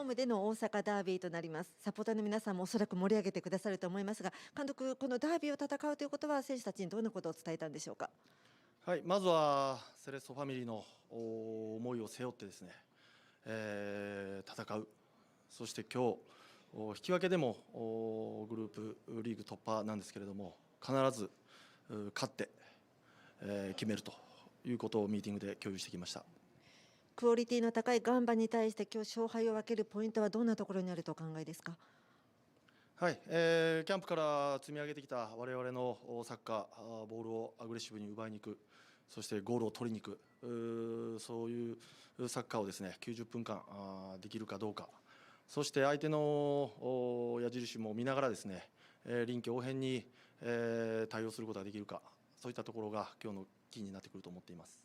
ームでの大阪ダービーとなります。サポーターの皆さんもおそらく盛り上げてくださると思いますが、監督、このダービーを戦うということは選手たちにどんなことを伝えたんでしょうか。はい、まずはセレッソファミリーの思いを背負ってですね、戦う。そして今日引き分けでもグループリーグ突破なんですけれども、必ず勝って、決めるということをミーティングで共有してきました。クオリティの高いガンバに対して今日勝敗を分けるポイントはどんなところにあるとお考えですか。はい、キャンプから積み上げてきた我々のサッカー、ボールをアグレッシブに奪いに行く、そしてゴールを取りに行く、そういうサッカーをですね90分間できるかどうか、そして相手の矢印も見ながらですね、臨機応変に対応することができるか、そういったところが今日のキーになってくると思っています。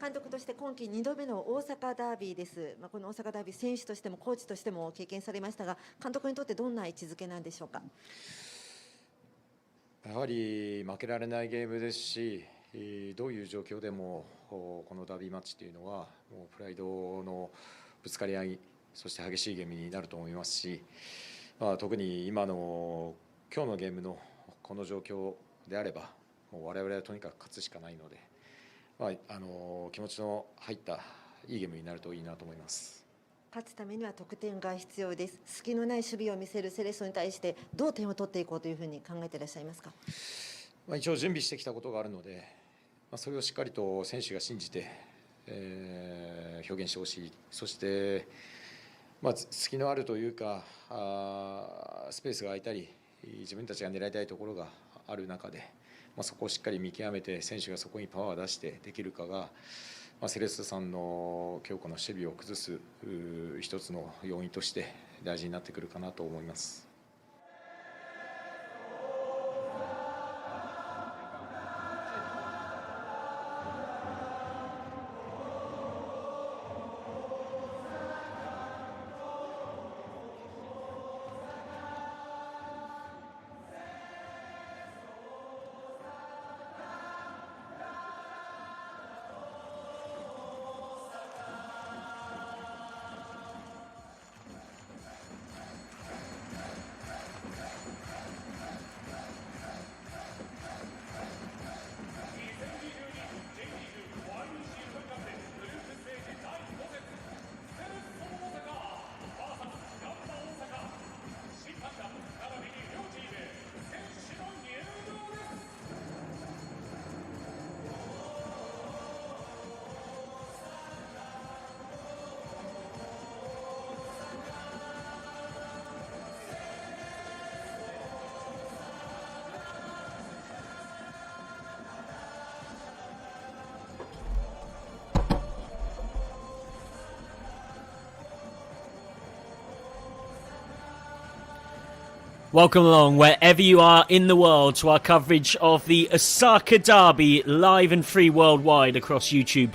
監督として今季2度目の大阪ダービーです。この大阪ダービー、選手としてもコーチとしても経験されましたが、監督にとってどんな位置づけなんでしょうか。やはり負けられないゲームですし、どういう状況でもこのダービーマッチというのはもうプライドのぶつかり合い、そして激しいゲームになると思いますし、特に今の今日のゲームのこの状況であれば、もう我々はとにかく勝つしかないので、気持ちの入ったいいゲームになるといいなと思います。勝つためには得点が必要です。隙のない守備を見せるセレッソに対してどう点を取っていこうというふうに考えていらっしゃいますか。一応準備してきたことがあるので、それをしっかりと選手が信じて、表現してほしい。そして、隙のあるというかスペースが空いたり自分たちが狙いたいところがある中で、そこをしっかり見極めて選手がそこにパワーを出してできるかが、セレッソさんの強固な守備を崩す一つの要因として大事になってくるかなと思います。Welcome along wherever you are in the world to our coverage of the Osaka Derby, live and free worldwide across YouTube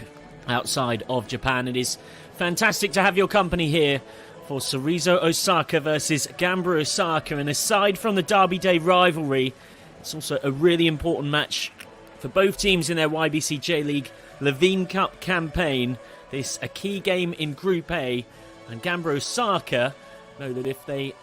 outside of Japan. It is fantastic to have your company here for Cerezo Osaka versus Gamba Osaka. And aside from the Derby Day rivalry, it's also a really important match for both teams in their YBC J.LEAGUE Levain CUP campaign. This a key game in Group A, and Gamba Osaka know that if they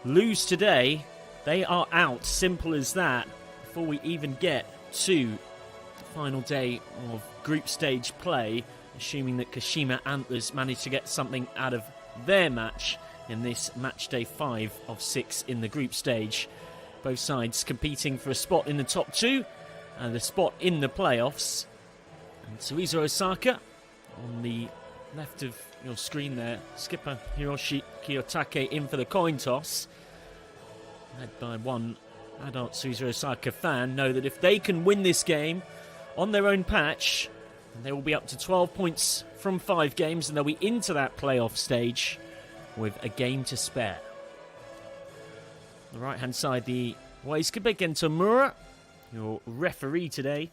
lose today, they are out. Simple as that. Before we even get to the final day of group stage play, assuming that Kashima Antlers manage to get something out of their match in this match day 5 of 6 in the group stage. Both sides competing for a spot in the top 2 and a spot in the playoffs. And Cerezo Osaka on the left of your screen there, skipper Hiroshi Kiyotake in for the coin toss, led by one adult Cerezo Osaka fan, know that if they can win this game on their own patch, they will be up to 12 points from 5 games, and they'll be into that playoff stage with a game to spare. On the right-hand side, the Waisuke Gento Mura, your referee today,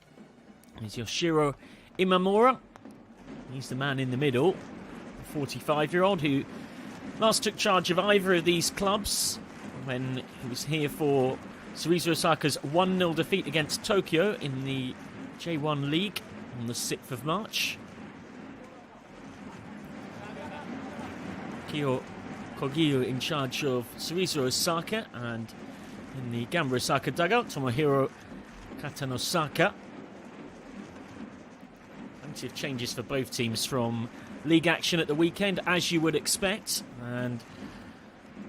is Yoshiro Imamura. He's the man in the middle, a 45-year-old who last took charge of either of these clubs when he was here for Cerezo Osaka's 1-0 defeat against Tokyo in the J1 League on the 6th of March. Kyo Kogyu in charge of Cerezo Osaka, and in the Gamba Osaka dugout, Tomohiro Katanosaka. Plenty of changes for both teams from league action at the weekend, as you would expect, and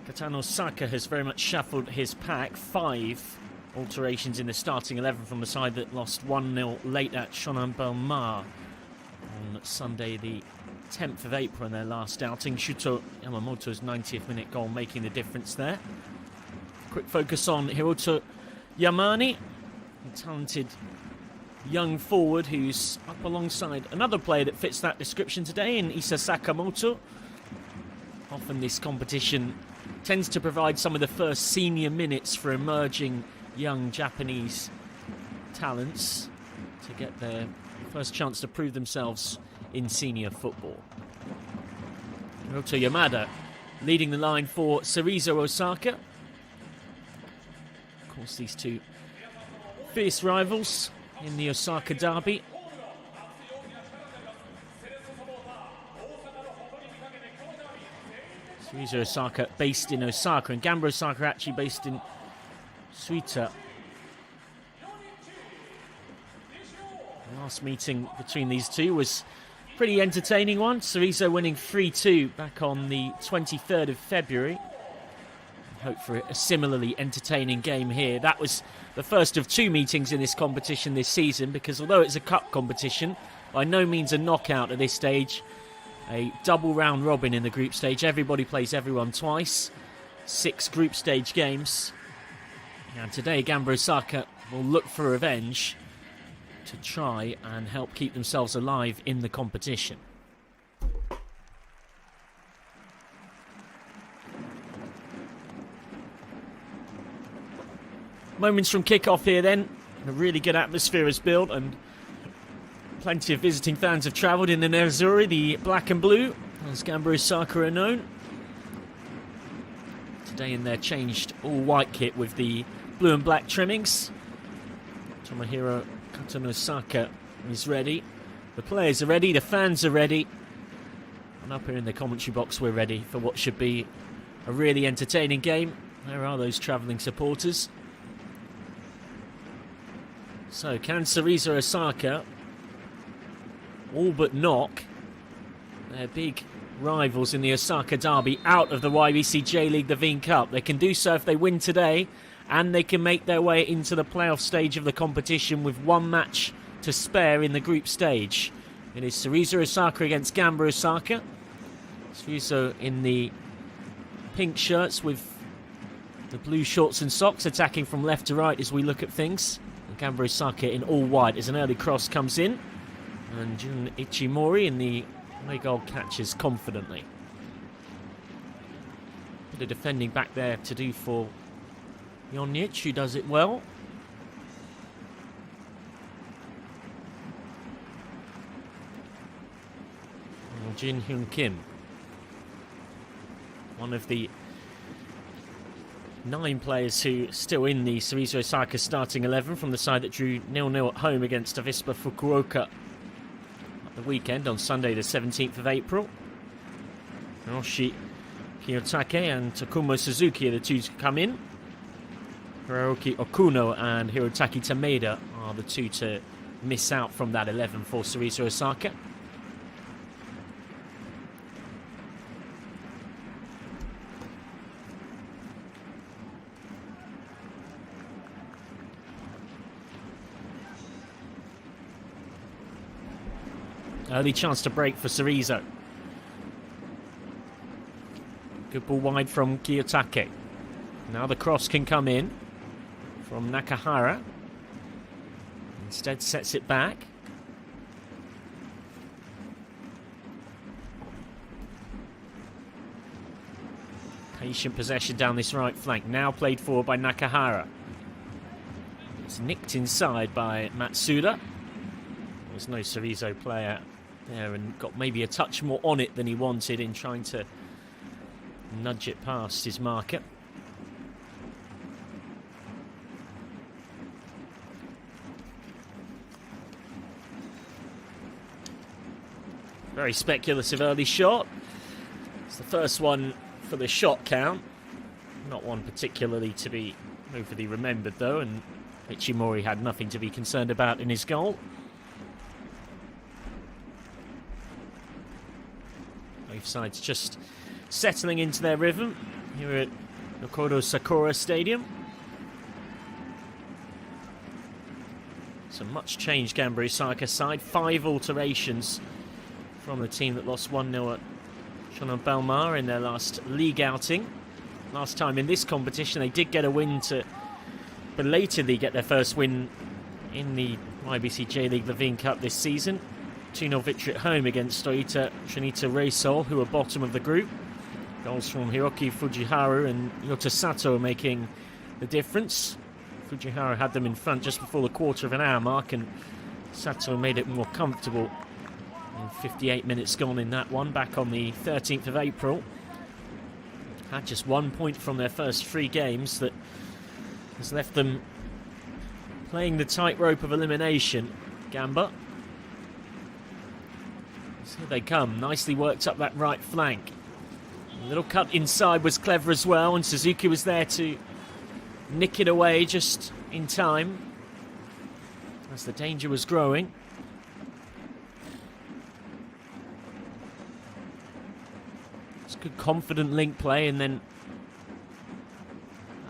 Katanosaka has very much shuffled his pack. 5 alterations in the starting 11 from the side that lost 1-0 late at Shonan-Bellmare on Sunday the 10th of April in their last outing. Shuto Yamamoto's 90th minute goal making the difference there. Quick focus on Hiroto Yamane, a talented young forward who's up alongside another player that fits that description today in Isa Sakamoto. Often this competition tends to provide some of the first senior minutes for emerging young Japanese talents to get their first chance to prove themselves in senior football. Hiroto Yamada leading the line for Cerezo Osaka. Of course, these two fierce rivals in the Osaka Derby. Cerezo Osaka based in Osaka, and Gamba Osaka actually based in Suita. The last meeting between these two was a pretty entertaining one. Cerezo winning 3-2 back on the 23rd of February. Hope for a similarly entertaining game here. That was the first of 2 meetings in this competition this season, because although it's a cup competition, by no means a knockout at this stage. A double round robin in the group stage. Everybody plays everyone twice. 6 group stage games. And today Gamba Osaka will look for revenge to try and help keep themselves alive in the competition. Moments from kick-off here then. A really good atmosphere is built, and plenty of visiting fans have travelled in the Nerazzurri, the black and blue, as Gamba Osaka are known. Today in their changed all-white kit with the blue and black trimmings. Tomohiro Katanosaka is ready. The players are ready, the fans are ready. And up here in the commentary box, we're ready for what should be a really entertaining game. There are those travelling supporters. So, can Cerezo Osaka all but knock their big rivals in the Osaka Derby out of the YBC J.LEAGUE Levain CUP? They can do so if they win today, and they can make their way into the playoff stage of the competition with 1 match to spare in the group stage. It is Cerezo Osaka against Gamba Osaka. Cerezo in the pink shirts with the blue shorts and socks, attacking from left to right as we look at things. And Gamba Osaka in all white as an early cross comes in. And Jun Ichimori in the away goal catches confidently. Bit of defending back there to do for Jonic, who does it well. And Jin Hyun Kim, one of the 9 players who are still in the Cerezo Osaka starting 11 from the side that drew 0-0 at home against Avispa Fukuoka at the weekend on Sunday the 17th of April. Hiroshi Kiyotake and Takuma Suzuki are the two to come in. Hiroki Okuno and Hirotaki Tameda are the two to miss out from that 11 for Cerezo Osaka. Early chance to break for Cerezo. Good ball wide from Kiyotake. Now the cross can come in from Nakahara. Instead sets it back. Patient possession down this right flank. Now played forward by Nakahara. It's nicked inside by Matsuda. There's no Cerezo player there and got maybe a touch more on it than he wanted in trying to nudge it past his marker. Very speculative early shot. It's the first one for the shot count. Not one particularly to be overly remembered though, and Ichimori had nothing to be concerned about in his goal. Both sides just settling into their rhythm here at Yodoko Sakura Stadium. So much changed Gamba Osaka side. 5 alterations from the team that lost 1-0 at Shonan Bellmare in their last league outing. Last time in this competition they did get a win to belatedly get their first win in the YBC J.LEAGUE Levain CUP this season. 2-0 victory at home against Toyota Trinita Reysol, who are bottom of the group. Goals from Hiroki Fujiharu and Yota Sato making the difference. Fujiharu had them in front just before the quarter of an hour mark, and Sato made it more comfortable. And 58 minutes gone in that one, back on the 13th of April. Had just 1 point from their first 3 games that has left them playing the tightrope of elimination. Gamba. So here they come, nicely worked up that right flank. A little cut inside was clever as well, and Suzuki was there to nick it away just in time as the danger was growing. It's good confident link play, and then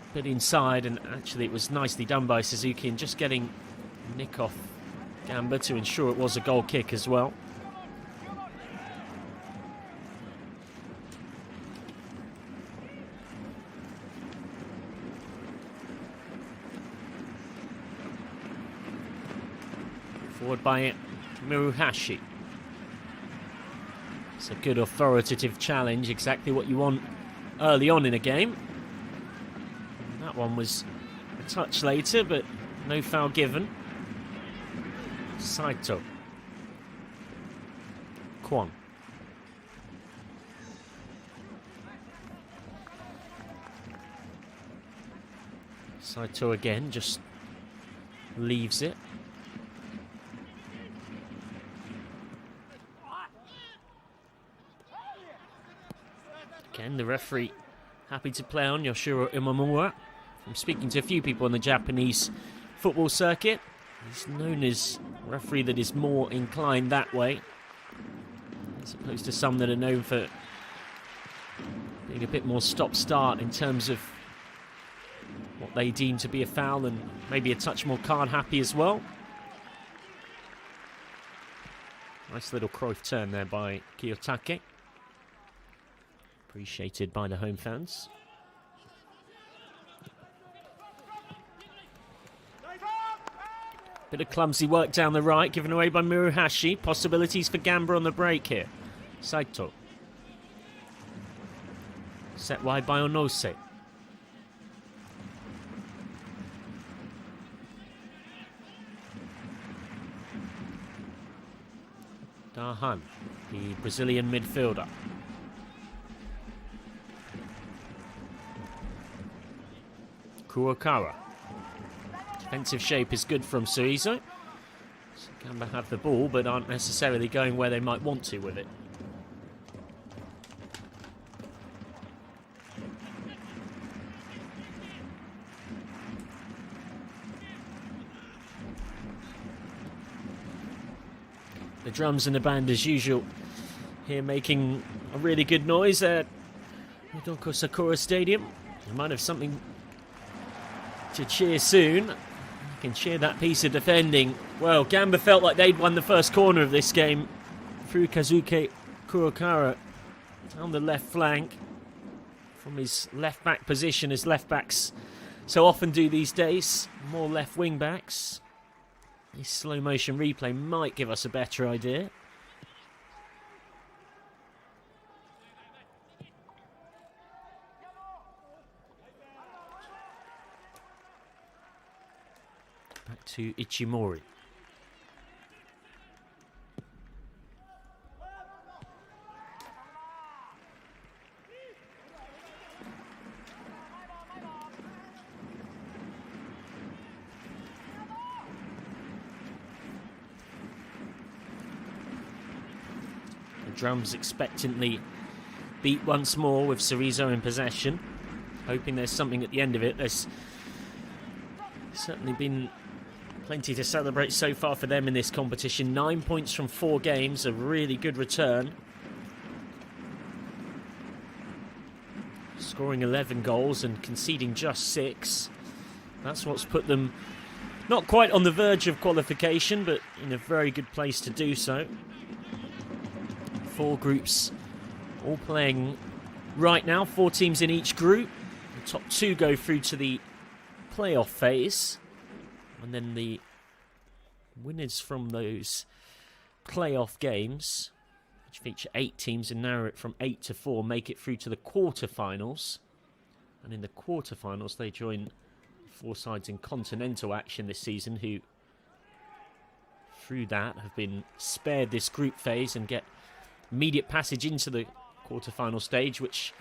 a bit inside, and actually it was nicely done by Suzuki in just getting nick off Gamba to ensure it was a goal kick as well. Forward by Miruhashi. It's a good authoritative challenge, exactly what you want early on in a game. And that one was a touch later, but no foul given. Saito. Kwon. Saito again, just leaves it. Again, the referee happy to play on Yoshiro Imamura. I'm speaking to a few people on the Japanese football circuit. He's known as a referee that is more inclined that way, as opposed to some that are known for being a bit more stop-start in terms of what they deem to be a foul, and maybe a touch more card-happy as well. Nice little Cruyff turn there by Kiyotake. Appreciated by the home fans. Bit of clumsy work down the right, given away by Miruhashi. Possibilities for Gamba on the break here. Saito. Set wide by Onose. Dahan, the Brazilian midfielder. Kurokawa. Defensive shape is good from Cerezo. So Gamba have the ball, but aren't necessarily going where they might want to with it. The drums and the band as usual here making a really good noise at Yodoko Sakura Stadium. You might have something to cheer soon. You can cheer that piece of defending. Well, Gamba felt like they'd won the first corner of this game through Kazuke Kurokara on the left flank from his left back position, as left backs so often do these days. More left wing backs. This slow motion replay might give us a better idea. Back to Ichimori. The drums expectantly beat once more with Cerezo in possession, hoping there's something at the end of it. There's certainly been plenty to celebrate so far for them in this competition. 9 points from 4 games, a really good return. Scoring 11 goals and conceding just 6. That's what's put them not quite on the verge of qualification, but in a very good place to do so. 4 groups all playing right now, 4 teams in each group. The top 2 go through to the playoff phase, and then the winners from those playoff games, which feature 8 teams and narrow it from 8 to 4, make it through to the quarterfinals. And in the quarterfinals they join 4 sides in continental action this season, who through that have been spared this group phase and get immediate passage into the quarterfinal stage, which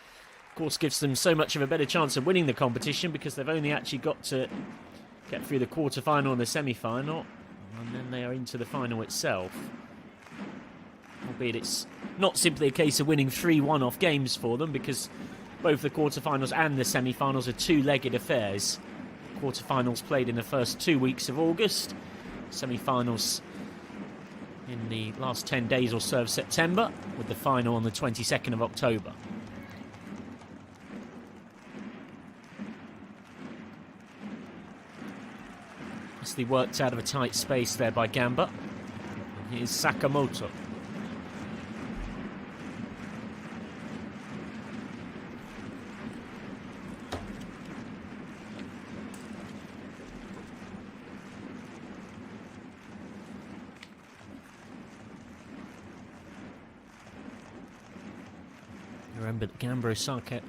of course gives them so much of a better chance of winning the competition, because they've only actually got to get through the quarterfinal and the semi-final, and then they are into the final itself. Albeit it's not simply a case of winning 3 one-off games for them, because both the quarterfinals and the semi-finals are 2-legged affairs. Quarterfinals played in the first 2 weeks of August, semi-finals in the last 10 days or so of September, with the final on the 22nd of October. Nicely worked out of a tight space there by Gamba. And here's Sakamoto. Remember that Gamba Osaka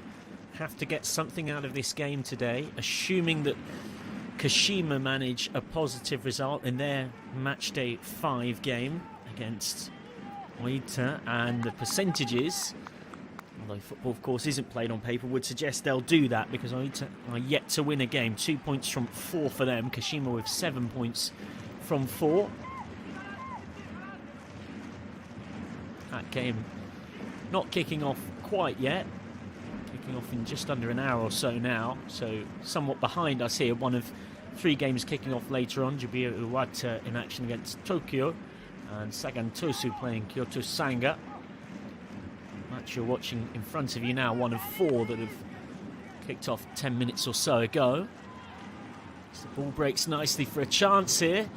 have to get something out of this game today, assuming that Kashima manage a positive result in their matchday 5 game against Oita, and the percentages, although football of course isn't played on paper, would suggest they'll do that, because Oita are yet to win a game. 2 points from 4 for them, Kashima with 7 points from 4. That game not kicking off quite yet, kicking off in just under an hour or so now, so somewhat behind us here. One of 3 games kicking off later on. Jubei Iwata in action against Tokyo, and Sagan Tosu playing Kyoto Sanga. Match you're watching in front of you now, one of 4 that have kicked off 10 minutes or so ago. So the ball breaks nicely for a chance here.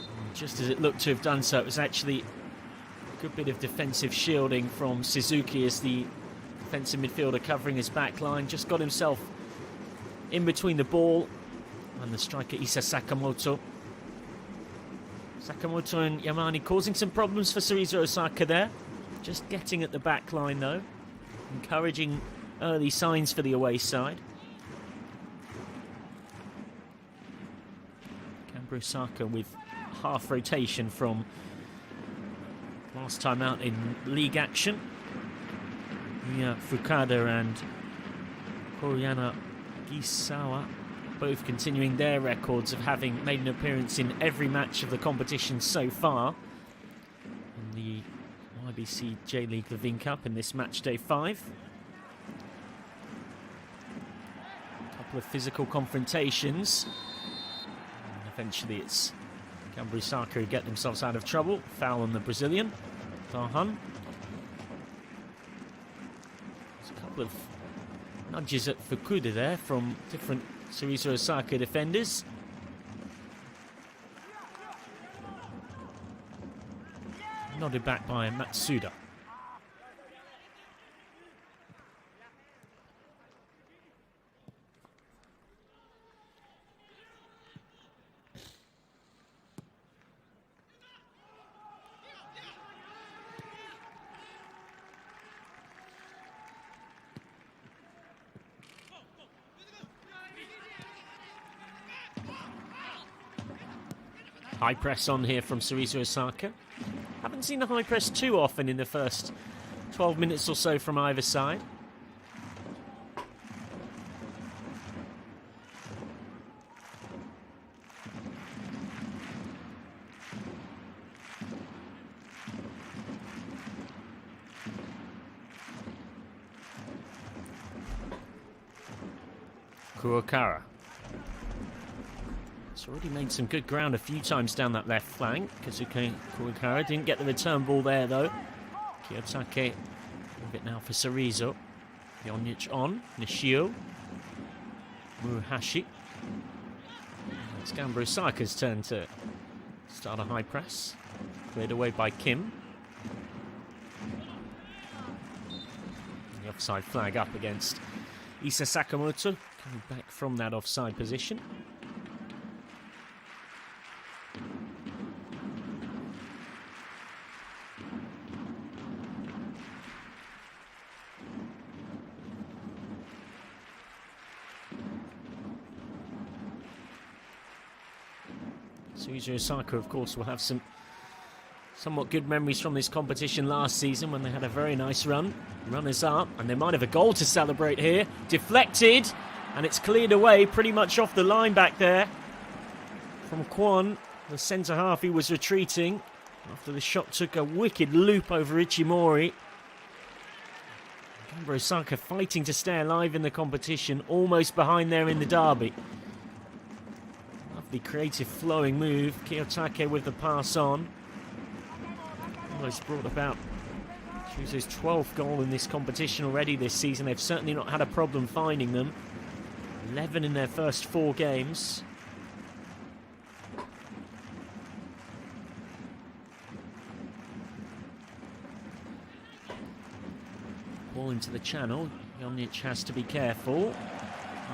And just as it looked to have done so, it was actually a good bit of defensive shielding from Suzuki, as the defensive midfielder covering his back line just got himself in between the ball and the striker Isa Sakamoto. Sakamoto and Yamani causing some problems for Cerezo Osaka there. Just getting at the back line though. Encouraging early signs for the away side. Gamba Osaka with half rotation from last time out in league action. Fukada and Koryana Gisawa both continuing their records of having made an appearance in every match of the competition so far in the YBC J.LEAGUE Levain CUP in this match day 5. A couple of physical confrontations, and eventually it's Gamba Osaka get themselves out of trouble. Foul on the Brazilian, Dahan. There's a couple of nudges at Fukuda there from different Cerezo Osaka defenders. Nodded back by Matsuda. High press on here from Cerezo Osaka. Haven't seen the high press too often in the first 12 minutes or so from either side. Kuokara. It's already made some good ground a few times down that left flank. Kazuki Kuokara didn't get the return ball there though. Kiyotake move it now for Cerezo. Yonic on. Nishio. Muruhashi. It's Gamba Osaka's turn to start a high press. Cleared away by Kim. The offside flag up against Isa Sakamoto. Coming back from that offside position. Cerezo Osaka, of course, will have some somewhat good memories from this competition last season when they had a very nice run. Runners up, and they might have a goal to celebrate here. Deflected, and it's cleared away pretty much off the line back there from Kwon. The centre half, he was retreating after the shot took a wicked loop over Ichimori. Gamba Osaka fighting to stay alive in the competition, almost behind there in the derby. Lovely creative flowing move. Kiyotake with the pass on. Almost brought about Cerezo's 12th goal in this competition already this season. They've certainly not had a problem finding them. 11 in their first 4 games. Ball into the channel. Jonic has to be careful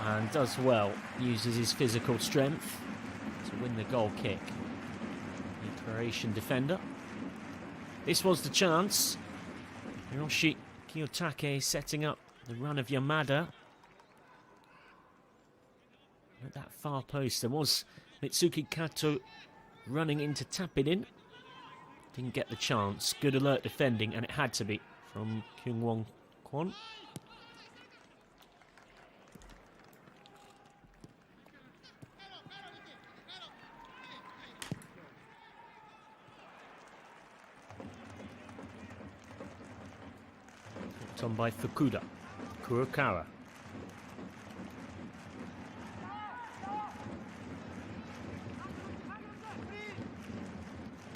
and does well. Uses his physical strength to win the goal kick. The Croatian defender. This was the chance. Hiroshi Kiyotake setting up the run of Yamada. At that far post, there was Mitsuki Kato running in to tap it in. Didn't get the chance. Good alert defending, and it had to be from Kyungwon Kwon. On by Fukuda. Kurokawa.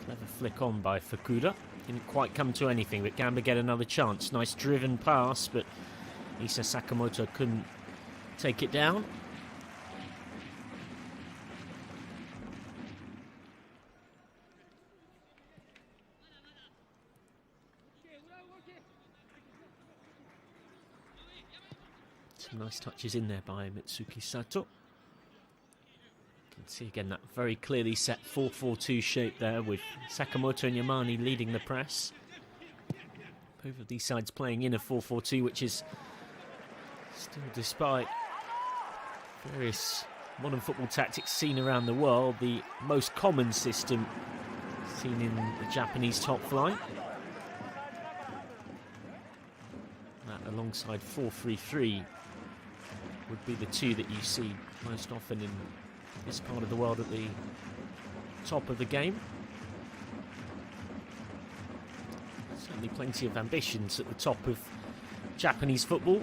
Clever flick on by Fukuda. Didn't quite come to anything, but Gamba get another chance. Nice driven pass, but Isa Sakamoto couldn't take it down. Some nice touches in there by Mitsuki Sato. You can see again that very clearly set 4-4-2 shape there with Sakamoto and Yamani leading the press. Both of these sides playing in a 4-4-2, which is still, despite various modern football tactics seen around the world, the most common system seen in the Japanese top flight. That alongside 4-3-3 would be the two that you see most often in this part of the world at the top of the game. Certainly plenty of ambitions at the top of Japanese football.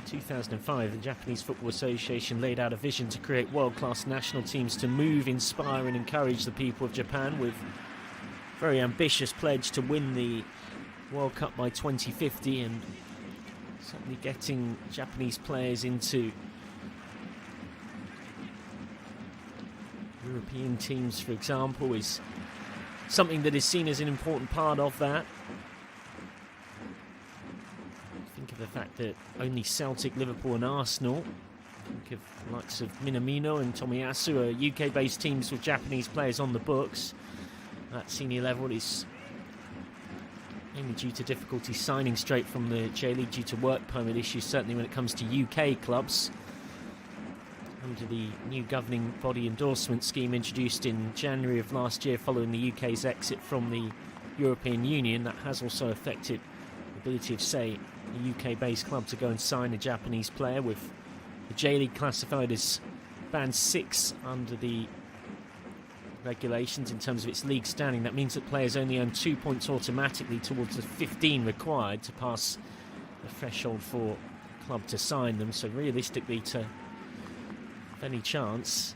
2005, the Japanese Football Association laid out a vision to create world-class national teams to move, inspire and encourage the people of Japan, with a very ambitious pledge to win the World Cup by 2050, and certainly getting Japanese players into European teams, for example, is something that is seen as an important part of that. Think of the fact that only Celtic, Liverpool and Arsenal, think of the likes of Minamino and Tomiyasu, are UK-based teams with Japanese players on the books. At senior level is mainly due to difficulty signing straight from the J-League due to work permit issues, certainly when it comes to UK clubs. Under the new governing body endorsement scheme introduced in January of last year following the UK's exit from the European Union, that has also affected the ability of, say, a UK-based club to go and sign a Japanese player, with the J-League classified as Band 6 under the regulations in terms of its league standing. That means that players only earn 2 points automatically towards the 15 required to pass the threshold for a club to sign them. So realistically, to any chance,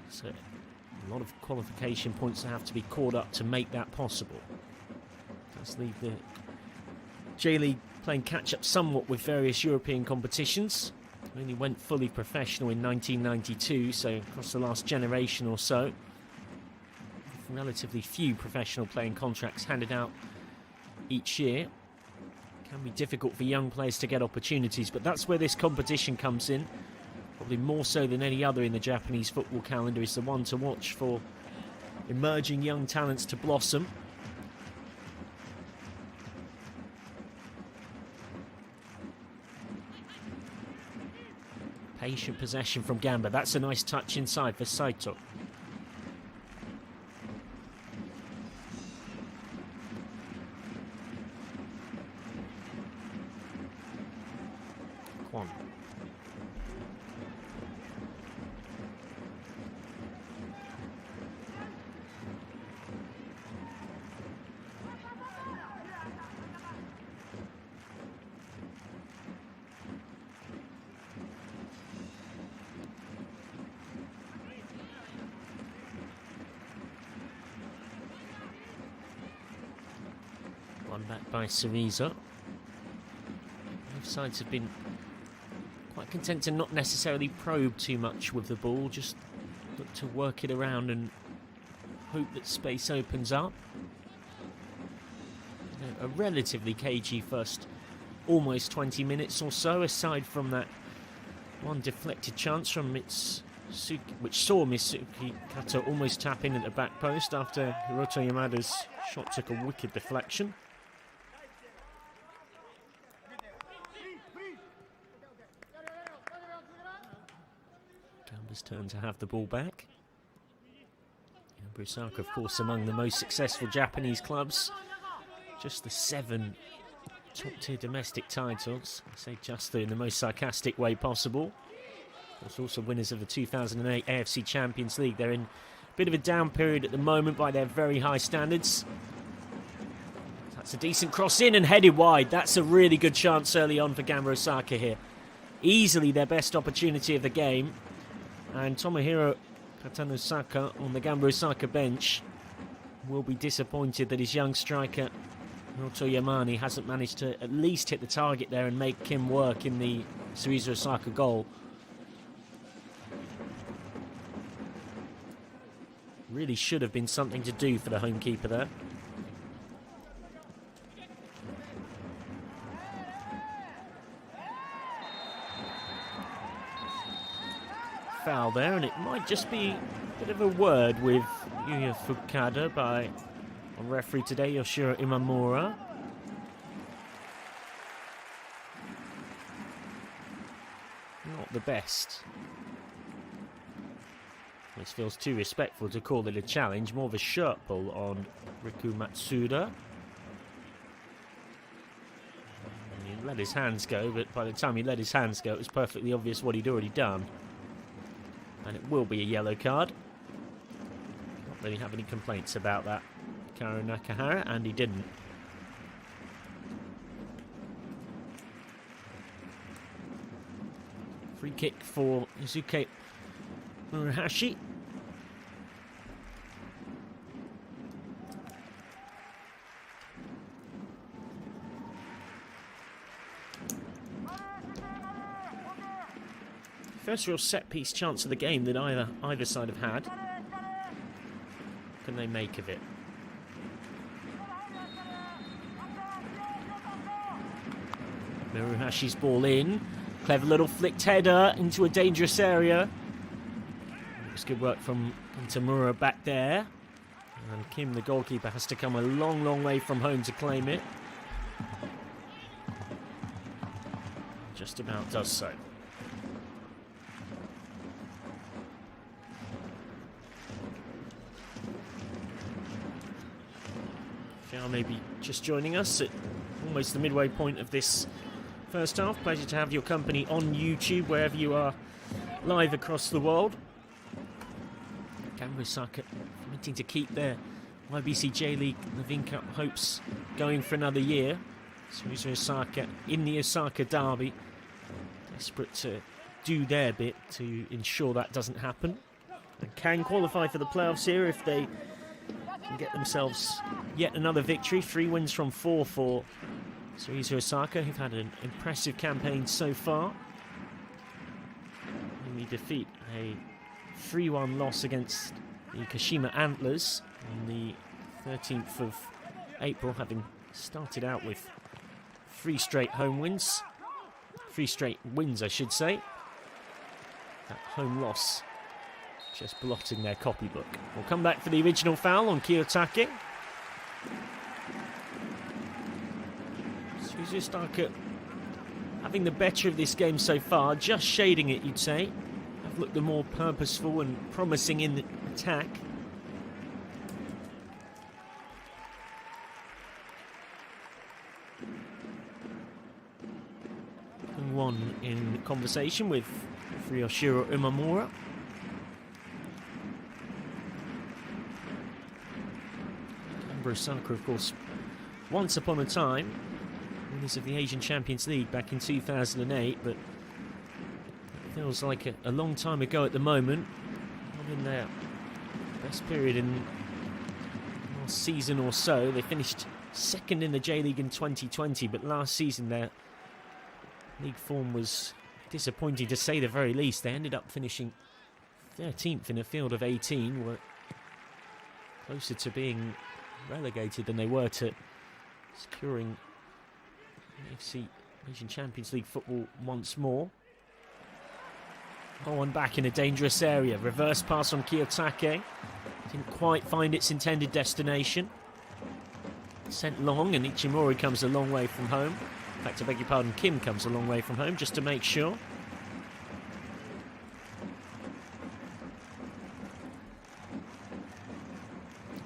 so a lot of qualification points that have to be caught up to make that possible. Does leave the J-League playing catch-up somewhat with various European competitions. Only went fully professional in 1992, so across the last generation or so, relatively few professional playing contracts handed out each year. Can be difficult for young players to get opportunities, but that's where this competition comes in. Probably more so than any other in the Japanese football calendar, is the one to watch for emerging young talents to blossom. Patient possession from Gamba. That's a nice touch inside for Saito. Kwon. One back by Cerezo. Both sides have been quite content to not necessarily probe too much with the ball, just look to work it around and hope that space opens up. A relatively cagey first almost 20 minutes or so, aside from that one deflected chance from Mitsuki, which saw Mitsuki Kato almost tap in at the back post after Hiroto Yamada's shot took a wicked deflection. Gamba's turn to have the ball back. Gamba Osaka, of course, among the most successful Japanese clubs. Just the 7 top-tier domestic titles. I say just in the most sarcastic way possible. Of course, also winners of the 2008 AFC Champions League. They're in a bit of a down period at the moment by their very high standards. That's a decent cross in and headed wide. That's a really good chance early on for Gamba Osaka here. Easily their best opportunity of the game. And Tomohiro Katanosaka on the Gamba Osaka bench will be disappointed that his young striker Hiroto Yamane hasn't managed to at least hit the target there and make him work in the Cerezo Osaka goal. Really should have been something to do for the home keeper there. Foul there, and it might just be a bit of a word with Yuya Fukada by our referee today, Yoshiro Imamura. Not the best. This feels too respectful to call it a challenge, more of a shirt pull on Riku Matsuda. He let his hands go, but by the time he let his hands go, it was perfectly obvious what he'd already done. And it will be a yellow card. Not really have any complaints about that, Karu Nakahara, and he didn't. Free kick for Izuke Murahashi. First real set-piece chance of the game that either side have had. What can they make of it? Miruhashi's ball in. Clever little flicked header into a dangerous area. It was good work from Tamura back there. And Kim, the goalkeeper, has to come a long, long way from home to claim it. Just about does so. If you are maybe just joining us at almost the midway point of this first half, pleasure to have your company on YouTube wherever you are live across the world. Gamba Osaka committing to keep their YBC J-League Levain CUP hopes going for another year. Cerezo Osaka in the Osaka Derby, desperate to do their bit to ensure that doesn't happen, and can qualify for the playoffs here if they can get themselves yet another victory. 3 wins from 4 for Cerezo Osaka, who've had an impressive campaign so far. Only defeat a 3-1 loss against the Kashima Antlers on the 13th of April, having started out with 3 straight home wins. 3 straight wins, I should say. That home loss just blotting their copybook. We'll come back for the original foul on Kiyotake. Cerezo Osaka having the better of this game so far, just shading it, you'd say. Have looked the more purposeful and promising in the attack. One in conversation with Fuyoshiro Umamura. Gamba Osaka, of course, once upon a time winners of the Asian Champions League back in 2008, but it feels like a long time ago at the moment. Not in their best period in the last season or so. They finished second in the J-League in 2020, but last season their league form was disappointing to say the very least. They ended up finishing 13th in a field of 18, were closer to being relegated than they were to securing AFC Asian Champions League football once more. Oh, and back in a dangerous area. Reverse pass on Kiyotake. Didn't quite find its intended destination. Sent long, and Ichimori comes a long way from home. In fact, I beg your pardon, Kim comes a long way from home, just to make sure.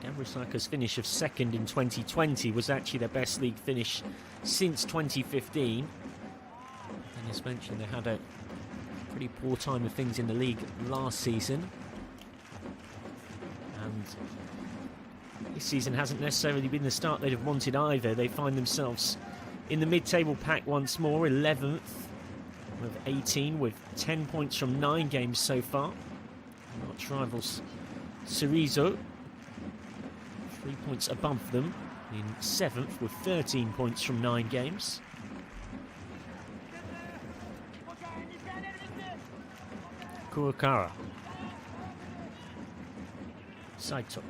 Gamba Osaka's finish of second in 2020 was actually their best league finish since 2015. And as mentioned, they had a pretty poor time of things in the league last season. And this season hasn't necessarily been the start they'd have wanted either. They find themselves in the mid-table pack once more, 11th with 18, with 10 points from 9 games so far. Arch rivals Cerezo, 3 points above them, in 7th with 13 points from 9 games. Kurokawa. Saito.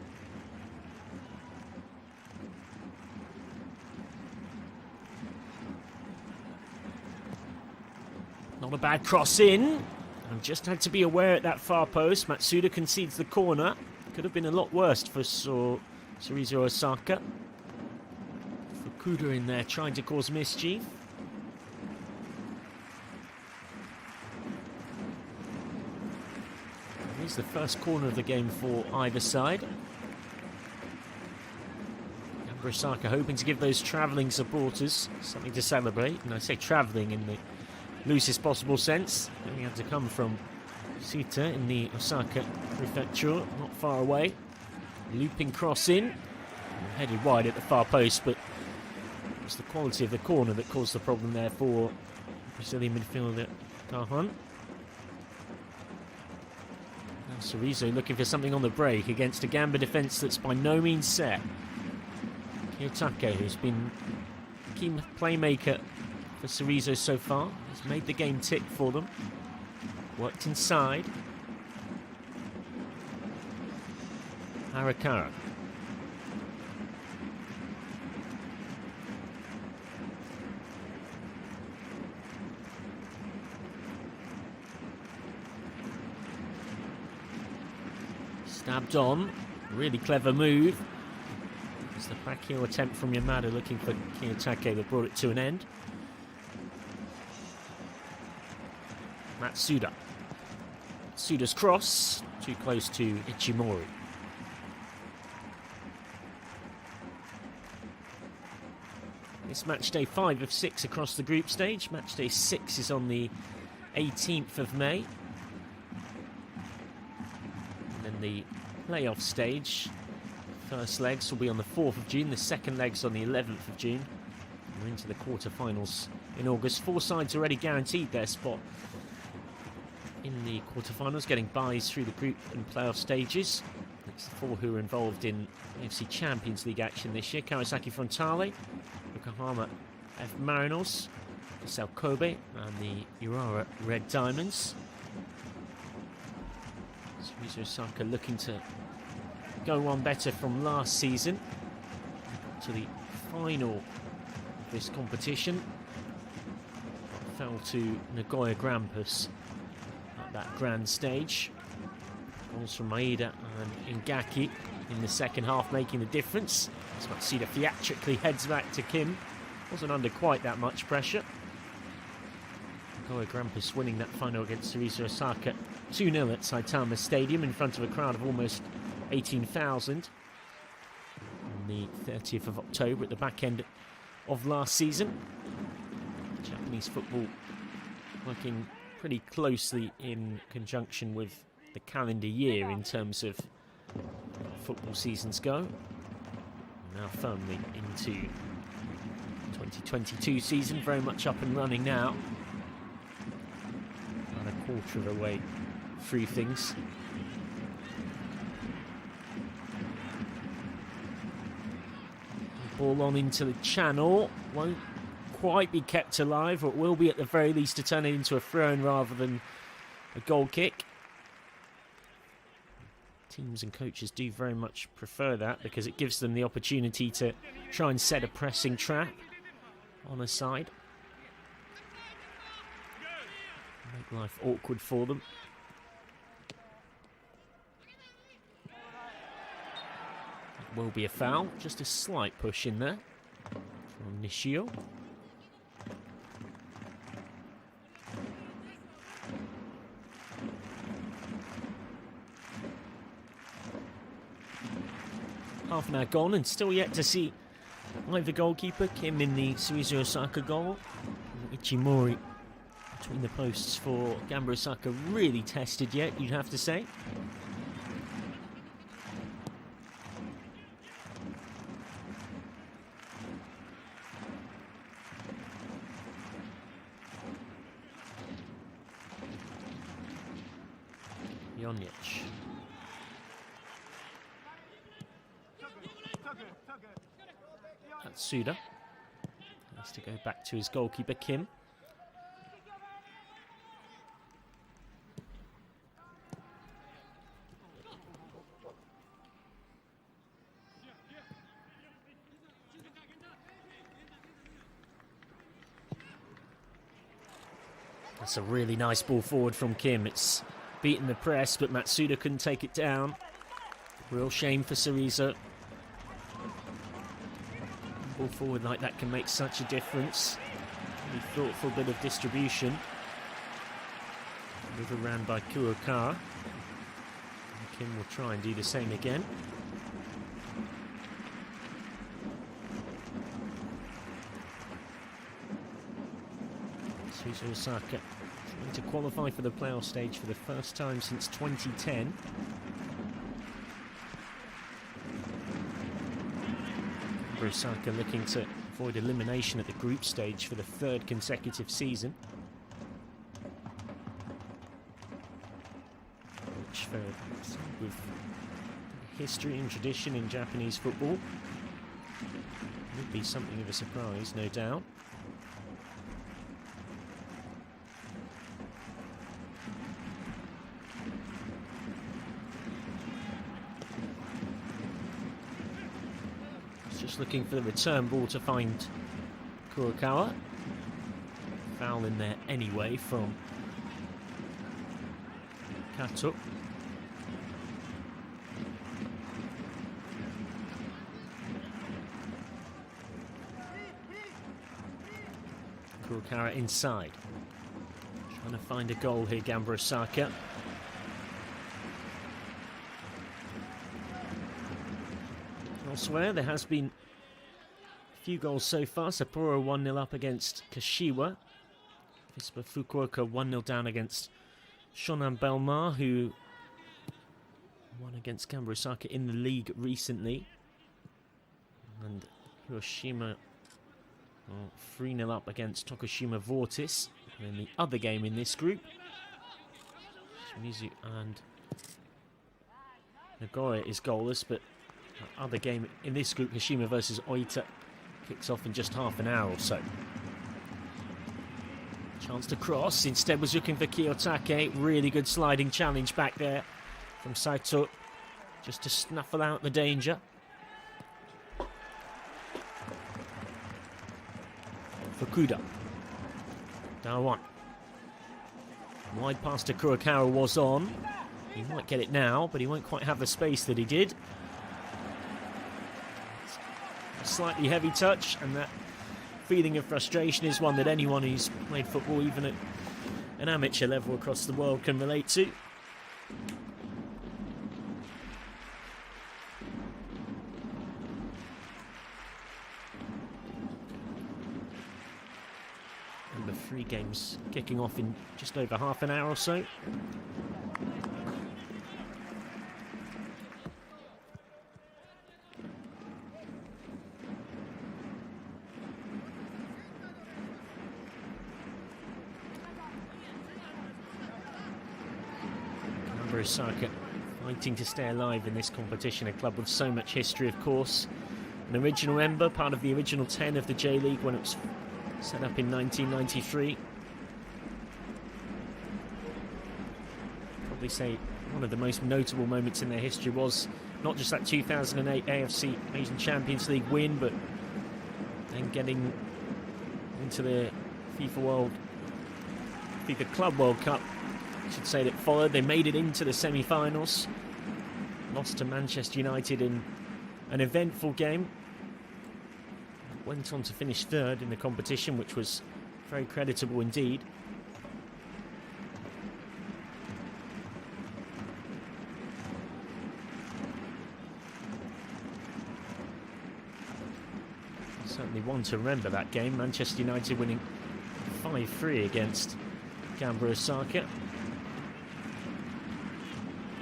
Not a bad cross in. And just had to be aware at that far post. Matsuda concedes the corner. Could have been a lot worse for Cerezo Osaka. Fukuda in there trying to cause mischief. Here's the first corner of the game for either side. Gamba Osaka hoping to give those travelling supporters something to celebrate. And I say travelling in the loosest possible sense. They had to come from Sita in the Osaka prefecture, not far away. Looping cross in, headed wide at the far post, but it was the quality of the corner that caused the problem there for Brazilian midfielder Kahan. Cerezo looking for something on the break against a Gamba defence that's by no means set. Kiyotake, who's been a key playmaker for Cerezo so far, has made the game tick for them. Worked inside. Harakara. Stabbed on. Really clever move. It's the back heel attempt from Yamada looking for Kiyotake that brought it to an end. Matsuda. Matsuda's cross. Too close to Ichimori. It's match day 5 of 6 across the group stage. Match day 6 is on the 18th of May. And then the playoff stage. First legs will be on the 4th of June. The second legs on the 11th of June. We're into the quarterfinals in August. 4 sides already guaranteed their spot in the quarterfinals, getting byes through the group and playoff stages. It's the 4 who are involved in AFC Champions League action this year. Kawasaki Frontale, Yokohama F. Marinos, Vissel Kobe and the Urawa Red Diamonds. Cerezo Osaka looking to go one better from last season. To the final of this competition. Fell to Nagoya Grampus at that grand stage. Goals from Maeda and Ingaki in the second half making the difference. As Matsuda theatrically heads back to Kim. Wasn't under quite that much pressure. Nagoya Grampus winning that final against Cerezo Osaka 2-0 at Saitama Stadium in front of a crowd of almost 18,000 on the 30th of October at the back end of last season. Japanese football working pretty closely in conjunction with the calendar year in terms of football seasons go. Now firmly into 2022 season, very much up and running now. And a quarter of the way through things. Ball on into the channel, won't quite be kept alive, or it will be at the very least to turn it into a throw-in rather than a goal kick. Teams and coaches do very much prefer that because it gives them the opportunity to try and set a pressing trap on a side. Make life awkward for them. Will be a foul, just a slight push in there from Nishio. Half an hour gone and still yet to see either goalkeeper, Kim in the Cerezo Osaka goal, and Ichimori between the posts for Gamba Osaka really tested yet, you'd have to say. Jonic. Matsuda has to go back to his goalkeeper, Kim. That's a really nice ball forward from Kim. It's beaten the press, but Matsuda couldn't take it down. Real shame for Cerezo. Ball forward like that can make such a difference. Really thoughtful bit of distribution. Overran by Kuokar. And Kim will try and do the same again. Cerezo Osaka trying to qualify for the playoff stage for the first time since 2010. Osaka looking to avoid elimination at the group stage for the 3rd consecutive season, which for with history and tradition in Japanese football. Would be something of a surprise, no doubt. Just looking for the return ball to find Kurokawa. Foul in there anyway from Kato. Kurokawa inside. Trying to find a goal here, Gamba Osaka. Elsewhere, there has been a few goals so far. Sapporo 1-0 up against Kashiwa. Vispa Fukuoka 1-0 down against Shonan Bellmare, who won against Gamba Osaka in the league recently. And Hiroshima 3-0 up against Tokushima Vortis. And in the other game in this group, Shimizu and Nagoya is goalless, but the other game in this group, Kashima versus Oita, kicks off in just half an hour or so. Chance to cross, instead was looking for Kiyotake. Really good sliding challenge back there from Saito, just to snuffle out the danger. Fukuda. Down one. Wide pass to Kurokawa was on. He might get it now, but he won't quite have the space that he did. A slightly heavy touch, and that feeling of frustration is one that anyone who's played football, even at an amateur level across the world, can relate to. Number 3 games kicking off in just over half an hour or so. Osaka fighting to stay alive in this competition, a club with so much history, of course. An original member, part of the original 10 of the J-League when it was set up in 1993. Probably say one of the most notable moments in their history was not just that 2008 AFC Asian Champions League win, but then getting into the FIFA Club World Cup, I should say, that followed. They made it into the semi-finals, lost to Manchester United in an eventful game, went on to finish 3rd in the competition, which was very creditable indeed. Certainly one to remember, that game. Manchester United winning 5-3 against Gamba Osaka.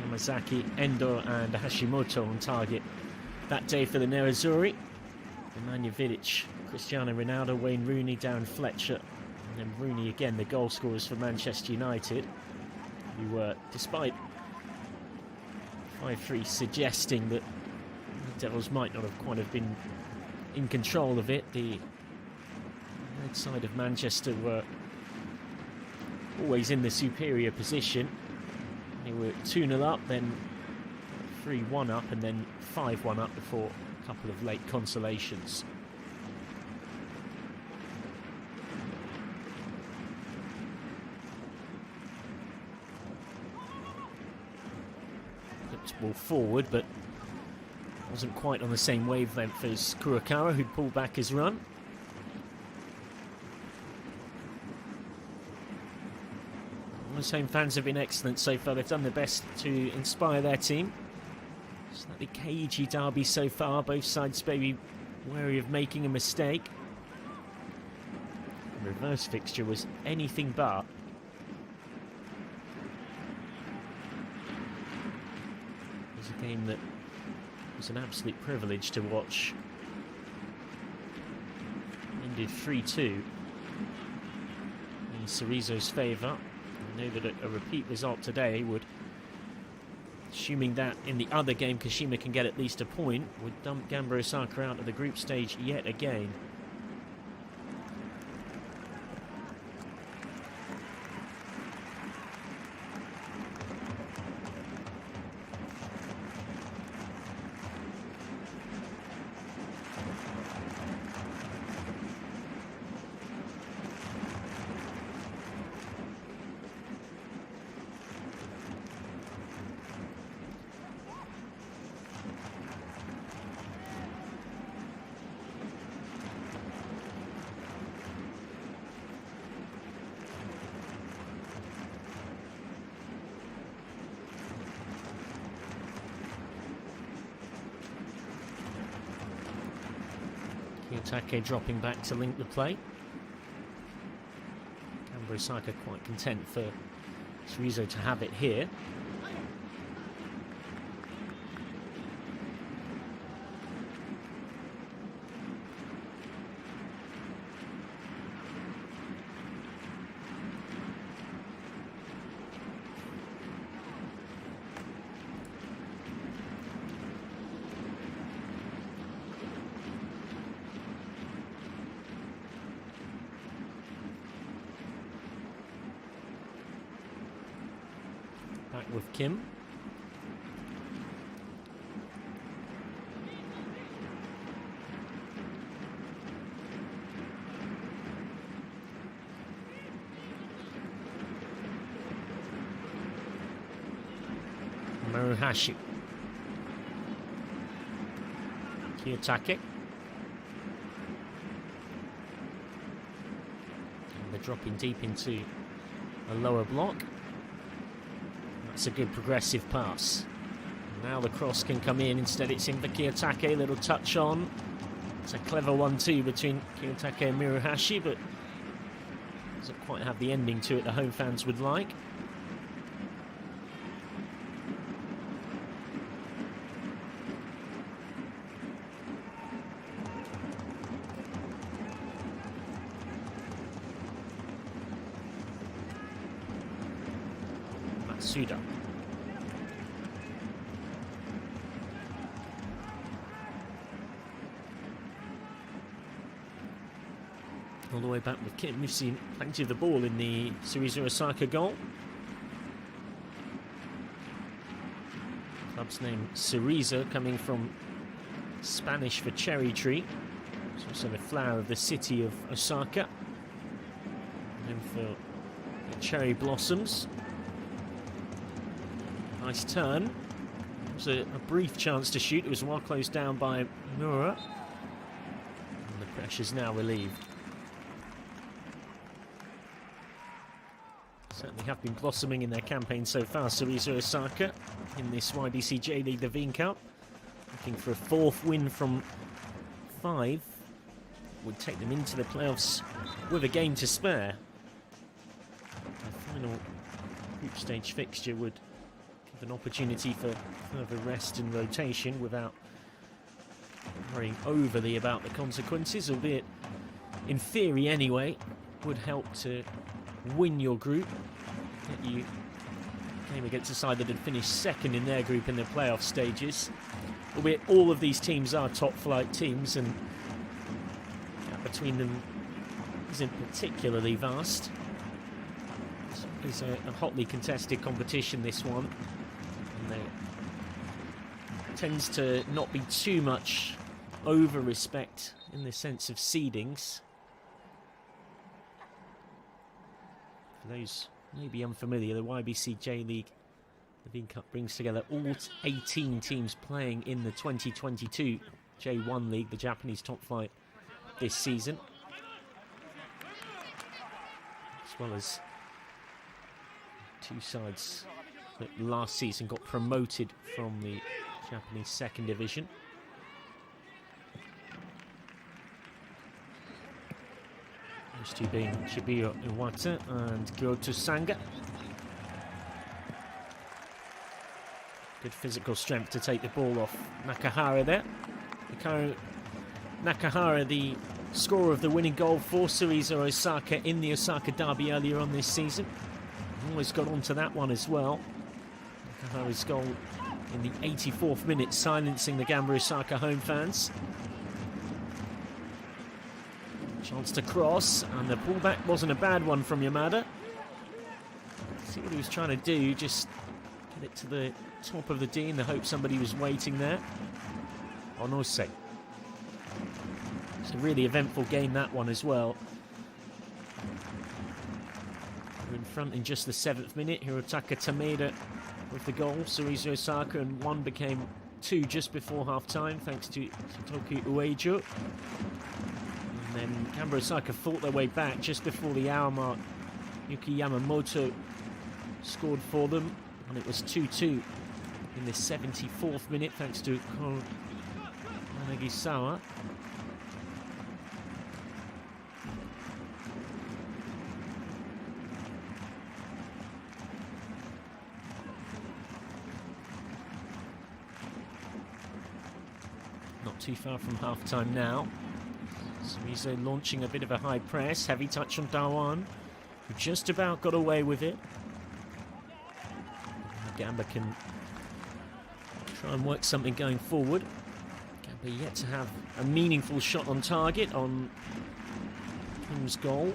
Yamazaki, Endo and Hashimoto on target that day for the Nerazzurri. Nemanja Vidic, Cristiano Ronaldo, Wayne Rooney, Darren Fletcher, and then Rooney again, the goal scorers for Manchester United, who were, despite 5-3 suggesting that the Devils might not have quite have been in control of it, the red side of Manchester were always in the superior position. They were 2-0 up, then 3-1 up, and then 5-1 up before a couple of late consolations. Flipped the ball forward, but wasn't quite on the same wavelength as Kurokawa, who'd pulled back his run. Those home fans have been excellent so far. They've done their best to inspire their team. Slightly cagey derby so far. Both sides maybe wary of making a mistake. The reverse fixture was anything but. It was a game that was an absolute privilege to watch. Ended 3-2 in Cerezo's favour. I know that a repeat result today would assuming that in the other game Kashima can get at least a point, would dump Gamba Osaka out of the group stage yet again. Kiyotake dropping back to link the play. Gamba Osaka quite content for Cerezo to have it here. Back with Kim. Maruhashi. Kiyotake. And they're dropping deep into a lower block. That's a good progressive pass. Now the cross can come in. Instead it's in for Kiyotake. A little touch on. It's a clever 1-2 between Kiyotake and Maruhashi, but doesn't quite have the ending to it the home fans would like. Matsuda. All the way back with Kim. We've seen plenty of the ball in the Cerezo Osaka goal. Club's name Cerezo, coming from Spanish for cherry tree. It's also the flower of the city of Osaka. And for the cherry blossoms. Nice turn. It was a brief chance to shoot. It was well closed down by Mura. And the pressure's now relieved. Certainly have been blossoming in their campaign so far, Cerezo Osaka, in this YBC J.League Levain CUP. Looking for a fourth win from 5. Would take them into the playoffs with a game to spare. The final group stage fixture would give an opportunity for further rest and rotation without worrying overly about the consequences, albeit in theory anyway, would help to win your group. Get you game against a side that had finished second in their group in the playoff stages. Albeit all of these teams are top flight teams, and between them isn't particularly vast. It's a hotly contested competition, this one, and there tends to not be too much over respect in the sense of seedings. For those maybe unfamiliar, the YBC J.League Levain CUP brings together all 18 teams playing in the 2022 J1 League, the Japanese top flight this season, as well as 2 sides that last season got promoted from the Japanese second division. Those two being Shibuya Iwata and Kyoto Sanga. Good physical strength to take the ball off Nakahara there. Nakahara, the scorer of the winning goal for Cerezo Osaka in the Osaka Derby earlier on this season. Always got onto that one as well. Nakahara's goal in the 84th minute, silencing the Gamba Osaka home fans. Chance to cross, and the pullback wasn't a bad one from Yamada. See what he was trying to do, just get it to the top of the D in the hope somebody was waiting there. Onose. It's a really eventful game, that one as well. We're in front in just the 7th minute. Hirotaka Tameda with the goal. Cerezo Osaka, and one became 2 just before half-time, thanks to Satoku Uejo. And then Gamba Osaka fought their way back just before the hour mark. Yuki Yamamoto scored for them, and it was 2-2 in the 74th minute, thanks to Ko Nagisawa. Not too far from half-time now. Cerezo launching a bit of a high press, heavy touch on Dawan, who just about got away with it. Gamba can try and work something going forward. Gamba yet to have a meaningful shot on target on Kim's goal.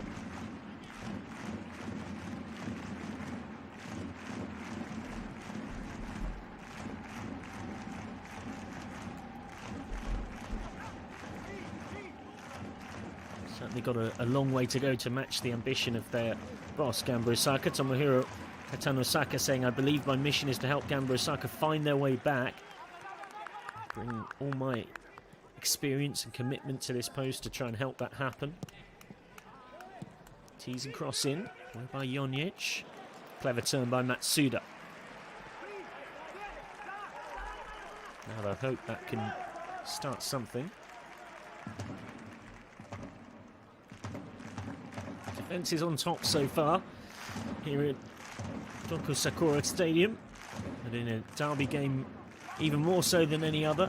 Certainly got a long way to go to match the ambition of their boss, Gamba Osaka. Tomohiro Katanosaka saying, "I believe my mission is to help Gamba Osaka find their way back. Bring all my experience and commitment to this post to try and help that happen." Tease and cross in, by Jonic. Clever turn by Matsuda. Now I hope that can start something. Defence is on top so far here at Yodoko Sakura Stadium, but in a derby game even more so than any other,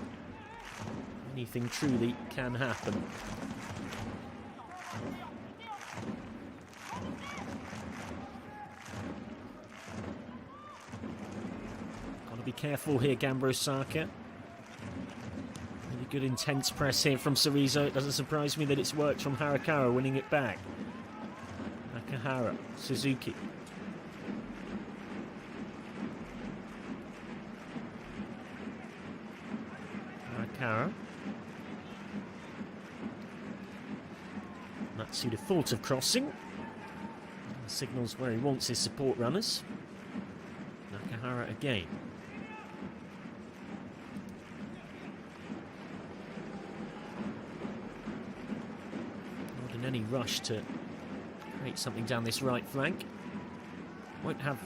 anything truly can happen. Got to be careful here, Gamba Osaka. Really good intense press here from Cerezo. It doesn't surprise me that it's worked from Harakara winning it back. Nakahara, Suzuki. Harakara. Matsuda thought of crossing. Signals where he wants his support runners. Nakahara again. Not in any rush to create something down this right flank. Won't have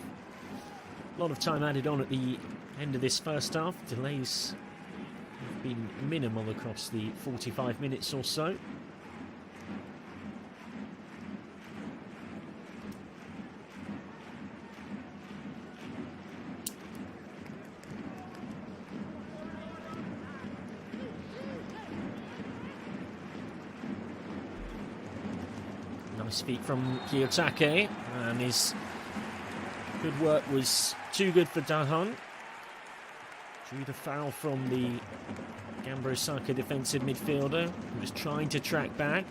a lot of time added on at the end of this first half. Delays have been minimal across the 45 minutes or so. Nice feet from Kiyotake, and his good work was too good for Dahon. Drew the foul from the Gamba Osaka defensive midfielder, who was trying to track back.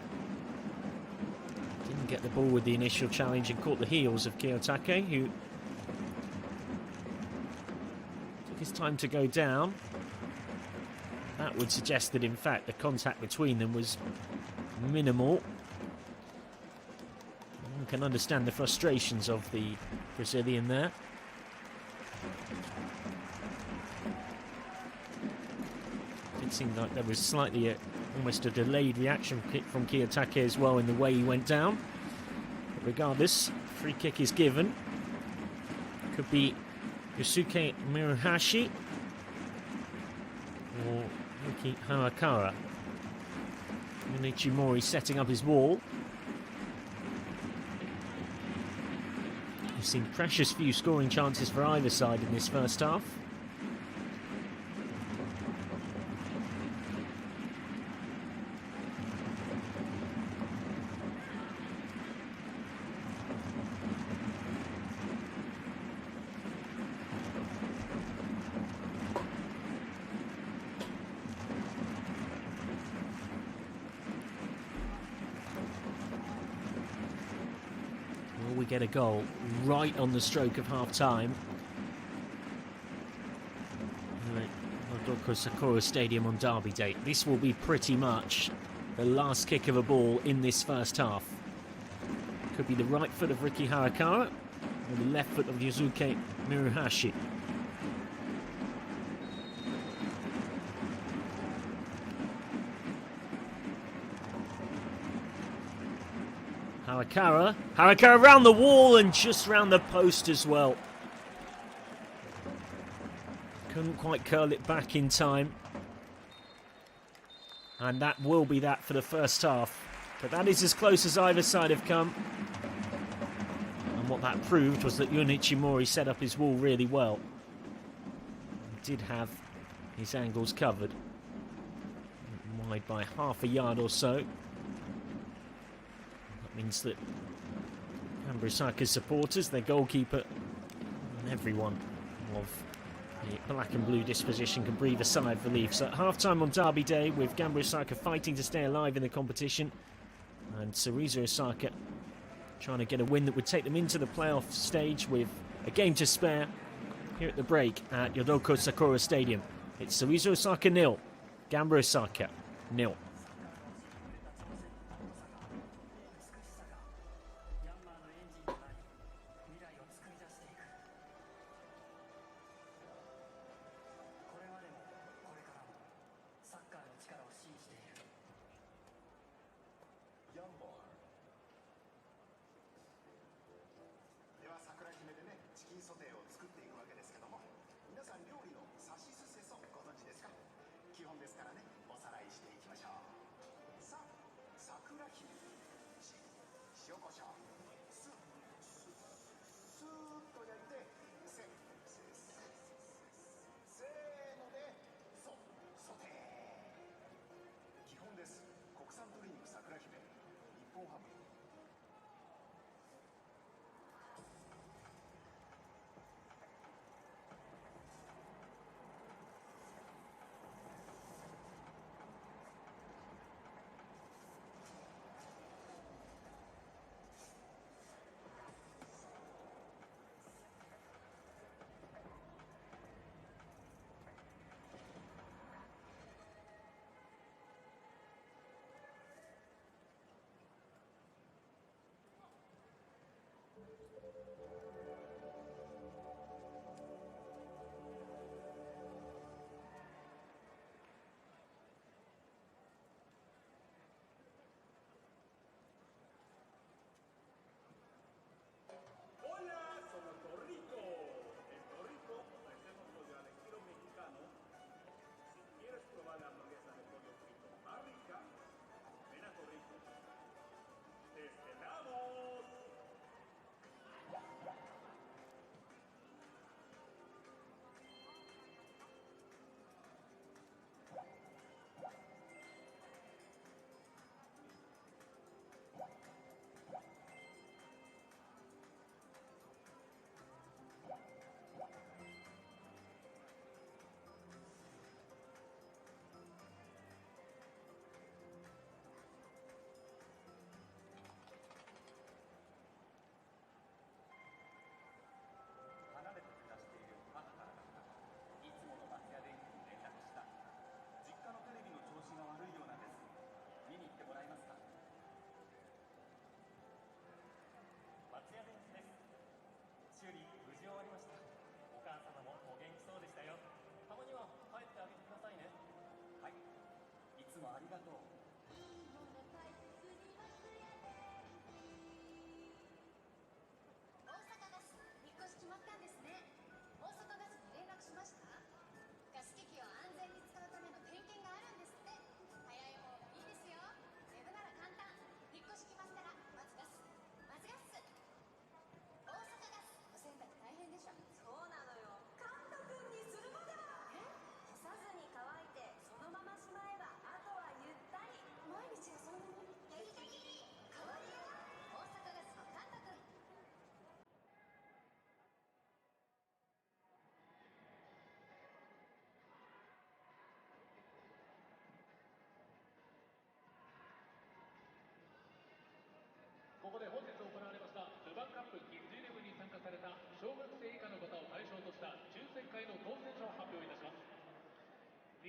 Didn't get the ball with the initial challenge and caught the heels of Kiyotake, who took his time to go down. That would suggest that, in fact, the contact between them was minimal. One can understand the frustrations of the Brazilian there. It seemed like there was slightly almost a delayed reaction from Kiyotake as well in the way he went down. But regardless, free kick is given. Could be Yosuke Miruhashi or Yuki Harakara. Minichi Mori setting up his wall. We've seen precious few scoring chances for either side in this first half. Will we get a goal right on the stroke of half-time? Yodoko Sakura Stadium on Derby Day. This will be pretty much the last kick of a ball in this first half. Could be the right foot of Riki Harakara or the left foot of Yuzuke Miruhashi. Harakara round the wall and just round the post as well. Couldn't quite curl it back in time. And that will be that for the first half. But that is as close as either side have come. And what that proved was that Junichi Mori set up his wall really well. He did have his angles covered. Wide by half a yard or so. That means that Gamba Osaka's supporters, their goalkeeper, and everyone of the black and blue disposition can breathe a sigh of relief. So at half-time on Derby Day, with Gamba Osaka fighting to stay alive in the competition, and Cerezo Osaka trying to get a win that would take them into the playoff stage with a game to spare here at the break at Yodoko Sakura Stadium. It's Cerezo Osaka 0, Gamba Osaka 0.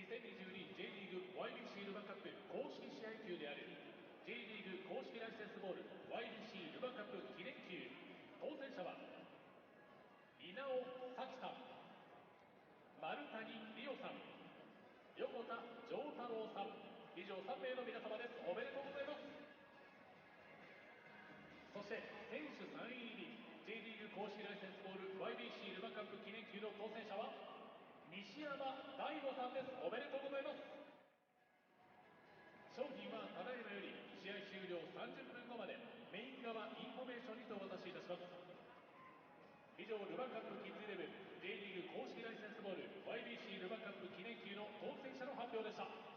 2022J リーグ YBC ルヴァンカップ公式試合球である J リーグ公式ライセンスボール YBC ルヴァンカップ記念球当選者は稲尾咲さん、丸谷理央さん、横田丈太郎さん、以上3名の皆様です。おめでとうございます。そして選手サイン入り J リーグ公式ライセンスボール YBC ルヴァンカップ記念球の当選者は西山大吾さんです。おめでとうございます。商品はただいまより試合終了30分後までメイン側インフォメーションにてお渡しいたします。以上、ルヴァンカップキッズイレブン J リーグ公式ライセンスボール YBC ルヴァンカップ記念球の当選者の発表でした。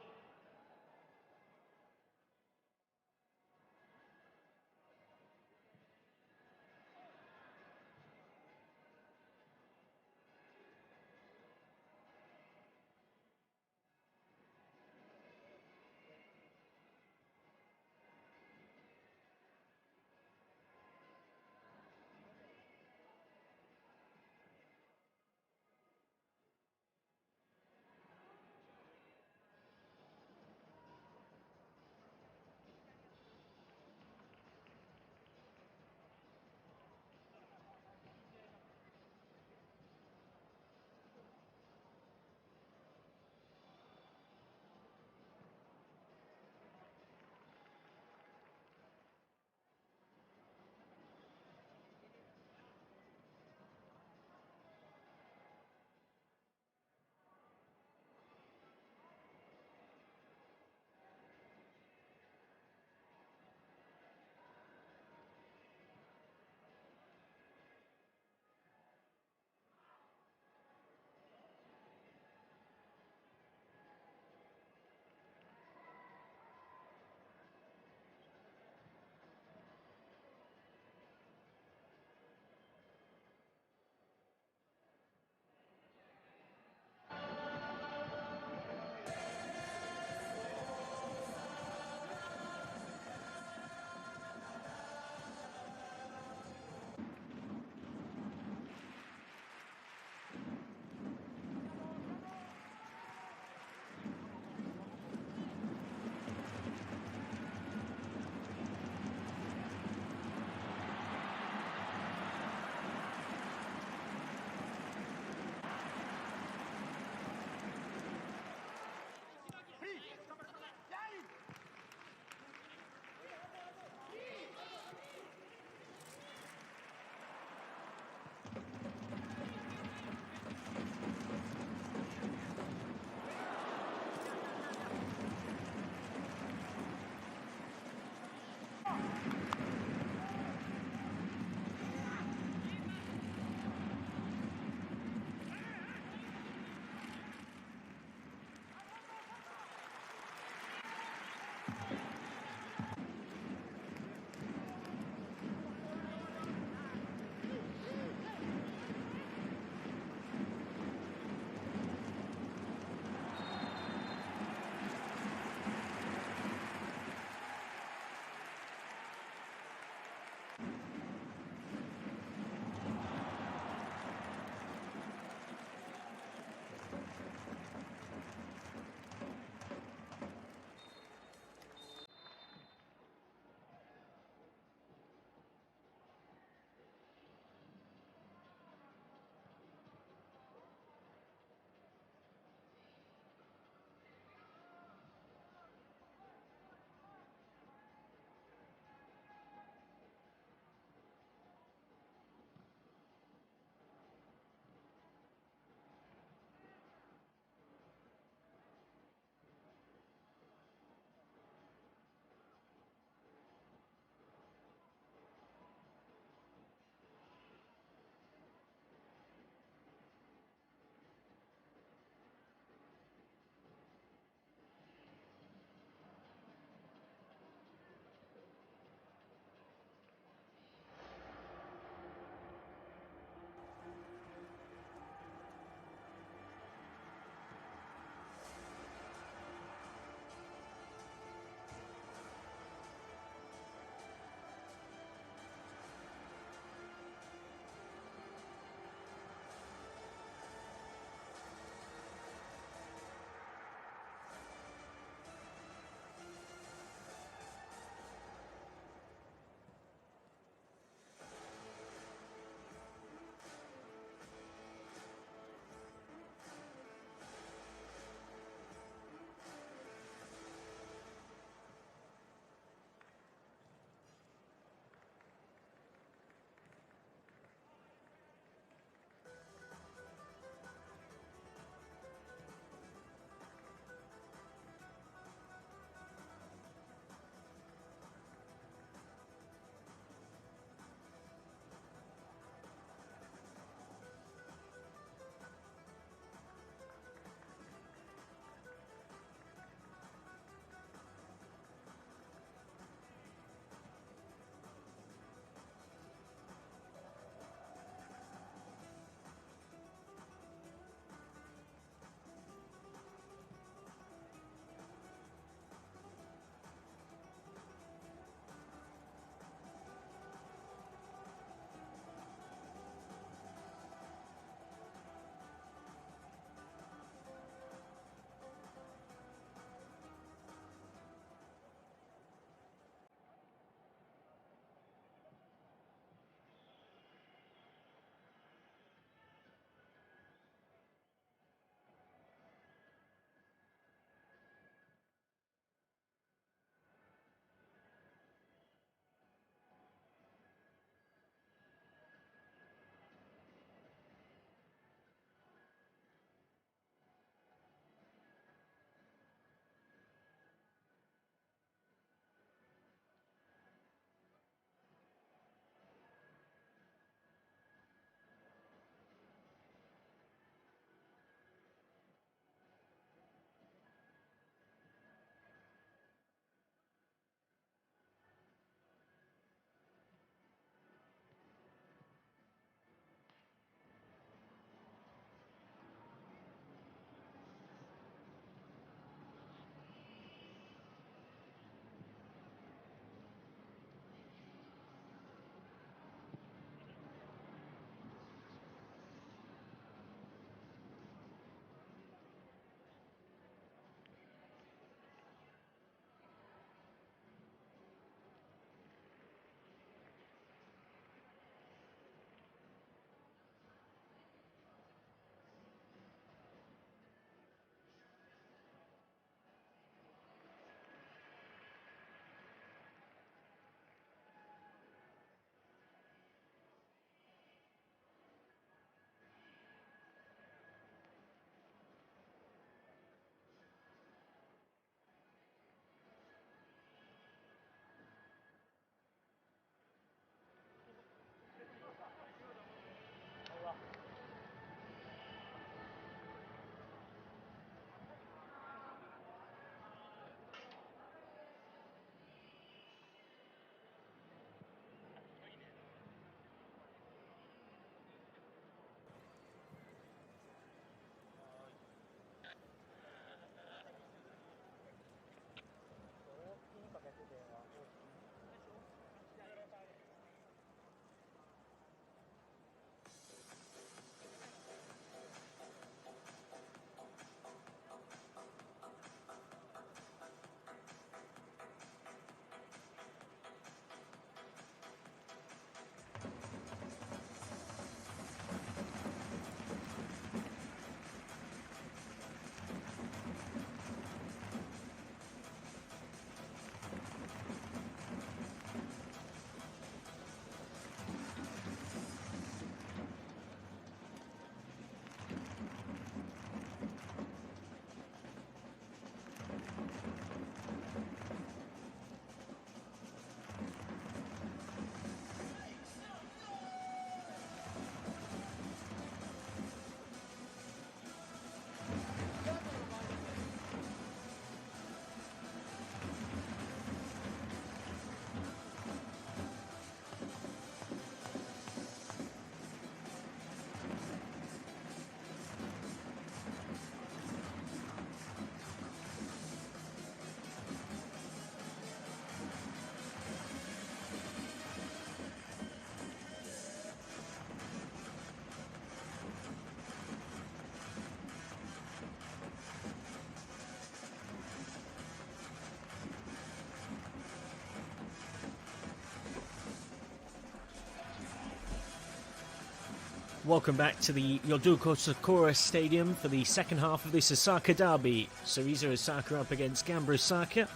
Welcome back to the Yodoko Sakura Stadium for the second half of this Osaka Derby. Cerezo Osaka up against Gamba Osaka.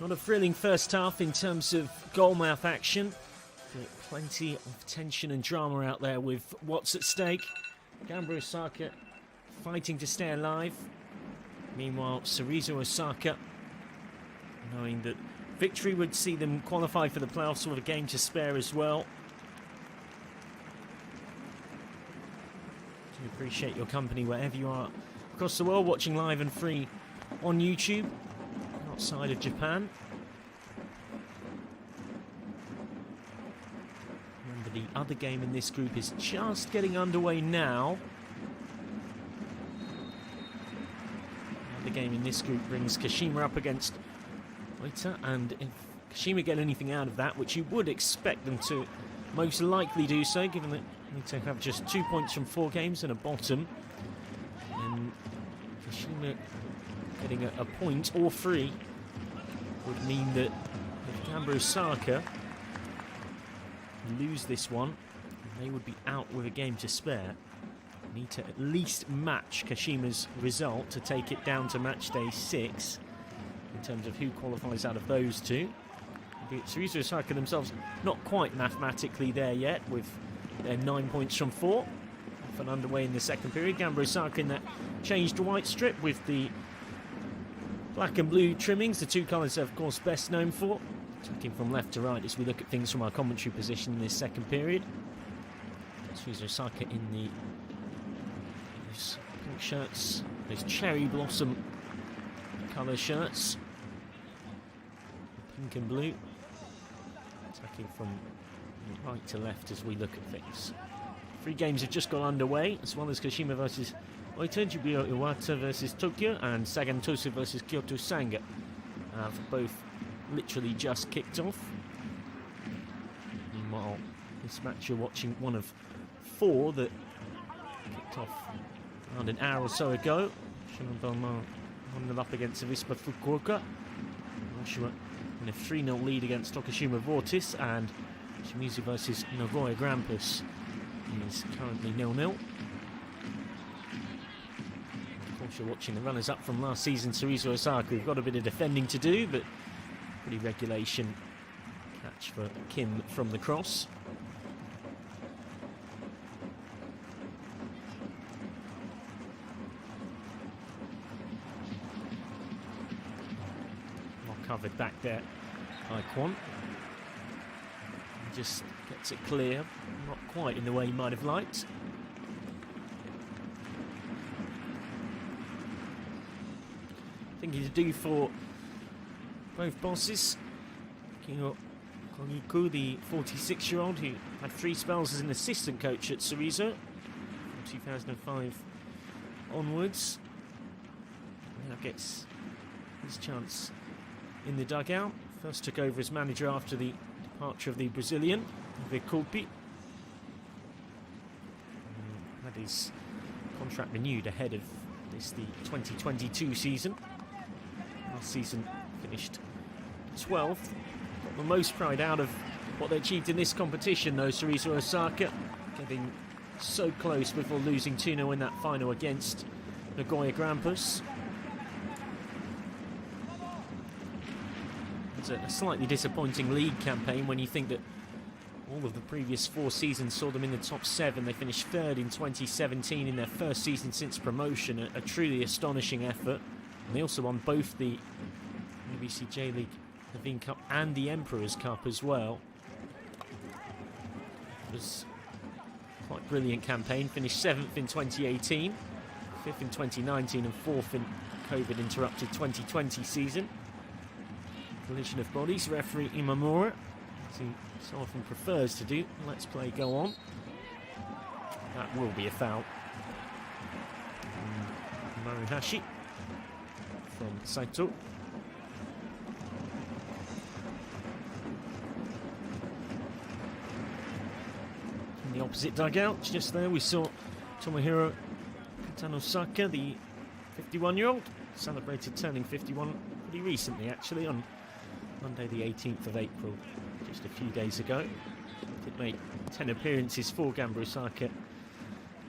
Not a thrilling first half in terms of goalmouth action, but plenty of tension and drama out there with what's at stake. Gamba Osaka fighting to stay alive. Meanwhile, Cerezo Osaka, knowing that victory would see them qualify for the playoffs with a game to spare as well. I appreciate your company wherever you are across the world, watching live and free on YouTube outside of Japan. Remember, the other game in this group is just getting underway now. The game in this group brings Kashima up against Oita, and if Kashima get anything out of that, which you would expect them to most likely do so, given that they need to have just 2 points from 4 games and a bottom, and Kashima getting a point or 3 would mean that if Gamba Osaka lose this one, they would be out with a game to spare. Need to at least match Kashima's result to take it down to match day 6 in terms of who qualifies out of those two. Cerezo Osaka themselves not quite mathematically there yet, with their 9 points from 4 off and underway in the second period. Gamba Osaka in that changed white strip with the black and blue trimmings, the two colours they're of course best known for. Looking from left to right as we look at things from our commentary position in this second period. Cerezo Osaka in the pink shirts, those cherry blossom colour shirts, pink and blue, attacking from right to left as we look at things. 3 games have just got underway, as well as Kashima versus Oita, Jubio Iwata versus Tokyo, and Sagan Tosu versus Kyoto Sanga have both literally just kicked off. Meanwhile, this match you're watching one of 4 that kicked off around an hour or so ago. Shimon Belmont on up against Avispa Fukuoka. Oshima in a 3-0 lead against Tokushima Vortis, and Shimizu versus Nagoya Grampus is currently 0-0. Of course, you're watching the runners-up from last season, Cerezo Osaka. We've got a bit of defending to do, but pretty regulation catch for Kim from the cross. Covered back there by Kwon. Just gets it clear, not quite in the way he might have liked. Thinking to do for both bosses. Kino Koniku, the 46-year-old who had 3 spells as an assistant coach at Cerezo from 2005 onwards. Now gets his chance in the dugout. First took over as manager after the departure of the Brazilian, Viculpi. Had his contract renewed ahead of the 2022 season. Last season finished 12th. Got the most pride out of what they achieved in this competition though, Cerezo Osaka, getting so close before losing 2-0 in that final against Nagoya Grampus. A slightly disappointing league campaign when you think that all of the previous 4 seasons saw them in the top 7. They finished 3rd in 2017 in their first season since promotion, a truly astonishing effort. And they also won both the YBC J.LEAGUE Levain CUP and the Emperor's Cup as well. It was quite a brilliant campaign. Finished 7th in 2018, 5th in 2019 and 4th in COVID-interrupted 2020 season. Collision of bodies, referee Imamura, as he so often prefers to do. Let's play go on. That will be a foul. Maruhashi from Saito. In the opposite dugout, just there we saw Tomohiro Katanosaka, the 51-year-old, celebrated turning 51 pretty recently actually, on Monday the 18th of April, just a few days ago. Did make 10 appearances for Gamba Osaka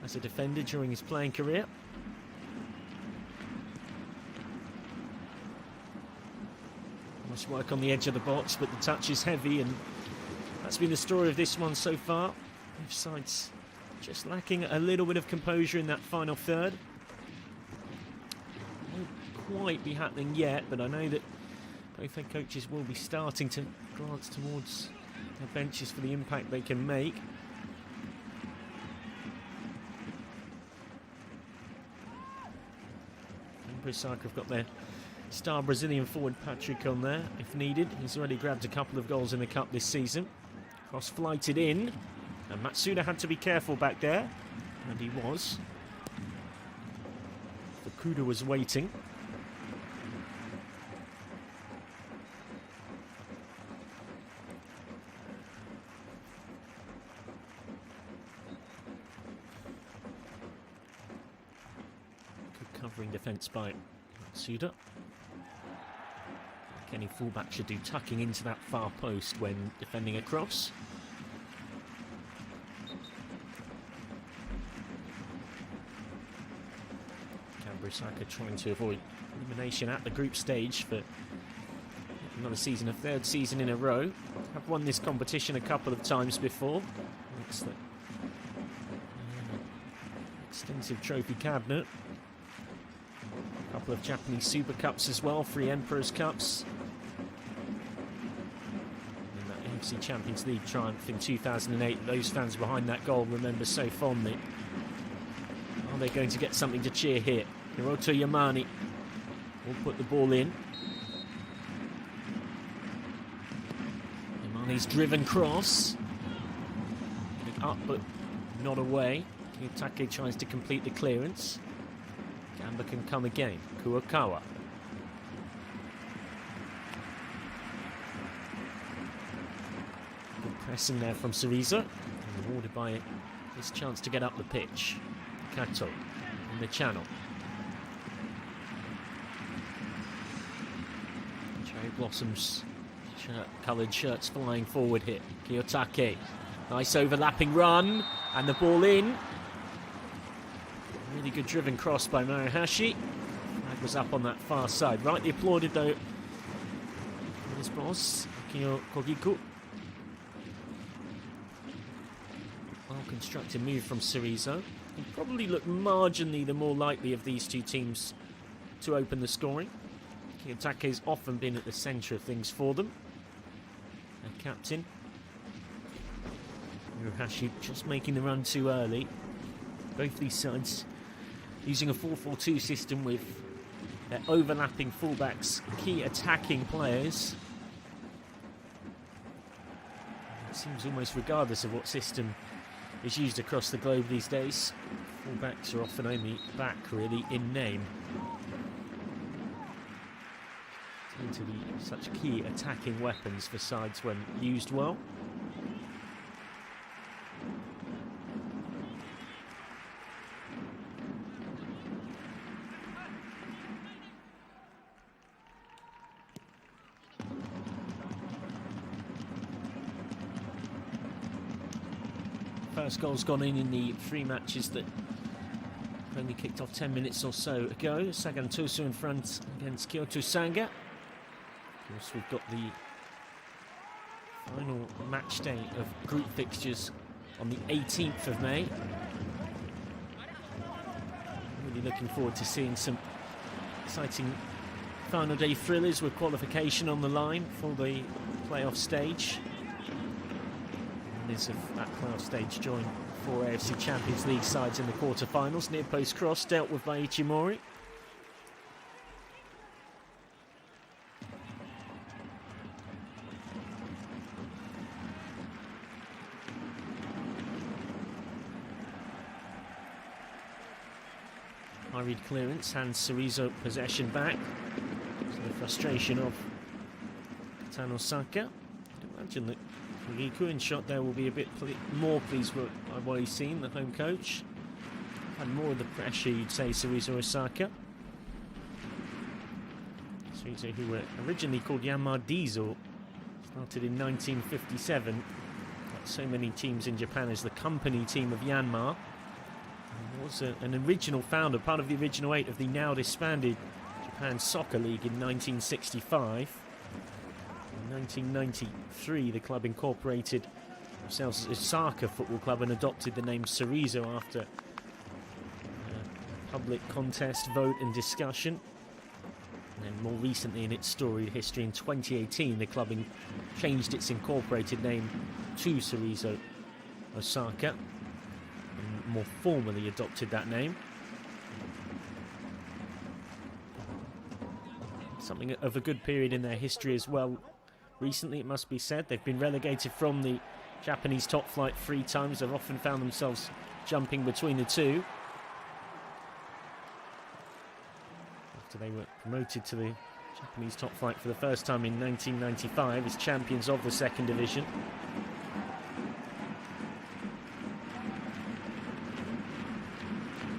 as a defender during his playing career. Much work on the edge of the box, but the touch is heavy, and that's been the story of this one so far. Both sides just lacking a little bit of composure in that final third. Won't quite be happening yet, but I know that both head coaches will be starting to glance towards their benches for the impact they can make. Gamba Osaka have got their star Brazilian forward Patrick on there if needed. He's already grabbed a couple of goals in the cup this season. Cross flighted in, and Matsuda had to be careful back there, and he was. Fukuda was waiting. Good covering defence by Matsuda. Any fullback should do, tucking into that far post when defending a cross. Gamba Osaka trying to avoid elimination at the group stage for another season, a third season in a row. Have won this competition a couple of times before. It's the extensive trophy cabinet. A couple of Japanese Super Cups as well, 3 Emperor's Cups. AFC Champions League triumph in 2008. Those fans behind that goal remember so fondly. Are they going to get something to cheer here? Hiroto Yamane will put the ball in. Yamane's driven cross. Up but not away. Kiyotake tries to complete the clearance. Gamba can come again. Kurokawa. Pressing there from Cerezo, and rewarded by his chance to get up the pitch. Kato in the channel. Cherry Blossoms coloured shirts flying forward here. Kiyotake. Nice overlapping run, and the ball in. Really good driven cross by Marihashi. Flag was up on that far side. Rightly applauded though from his boss, Akio Kogiku. Constructed move from Cerezo. He probably looked marginally the more likely of these two teams to open the scoring. Kiyotake's often been at the centre of things for them. Their captain. Hirohashi just making the run too early. Both these sides using a 4-4-2 system with their overlapping fullbacks, key attacking players. It seems almost regardless of what system is used across the globe these days, fullbacks are often only back really in name. Tend to be such key attacking weapons for sides when used well. First goal's gone in the 3 matches that only kicked off 10 minutes or so ago. Sagan Tosu in front against Kyoto Sanga. Of course, we've got the final match day of group fixtures on the 18th of May. Really looking forward to seeing some exciting final day thrillers with qualification on the line for the playoff stage. Of that playoff stage join 4 AFC Champions League sides in the quarter-finals. Near post cross dealt with by Ichimori. High-read clearance, hands Cerezo possession back. So the frustration of Tan Osaka. I'd imagine that Riku in shot there will be a bit more pleased with what he's seen, the home coach. Had more of the pressure, you'd say, Cerezo Osaka. Cerezo, who were originally called Yanmar Diesel, started in 1957. Like so many teams in Japan as the company team of Yanmar. He was an original founder, part of the original 8 of the now disbanded Japan Soccer League in 1965. In 1993, the club incorporated themselves as Osaka Football Club and adopted the name Cerezo after public contest, vote and discussion. And then more recently in its storied history, in 2018, the club changed its incorporated name to Cerezo Osaka and more formally adopted that name. Something of a good period in their history as well. Recently, it must be said, they've been relegated from the Japanese top flight 3 times. They've often found themselves jumping between the two. After they were promoted to the Japanese top flight for the first time in 1995 as champions of the second division.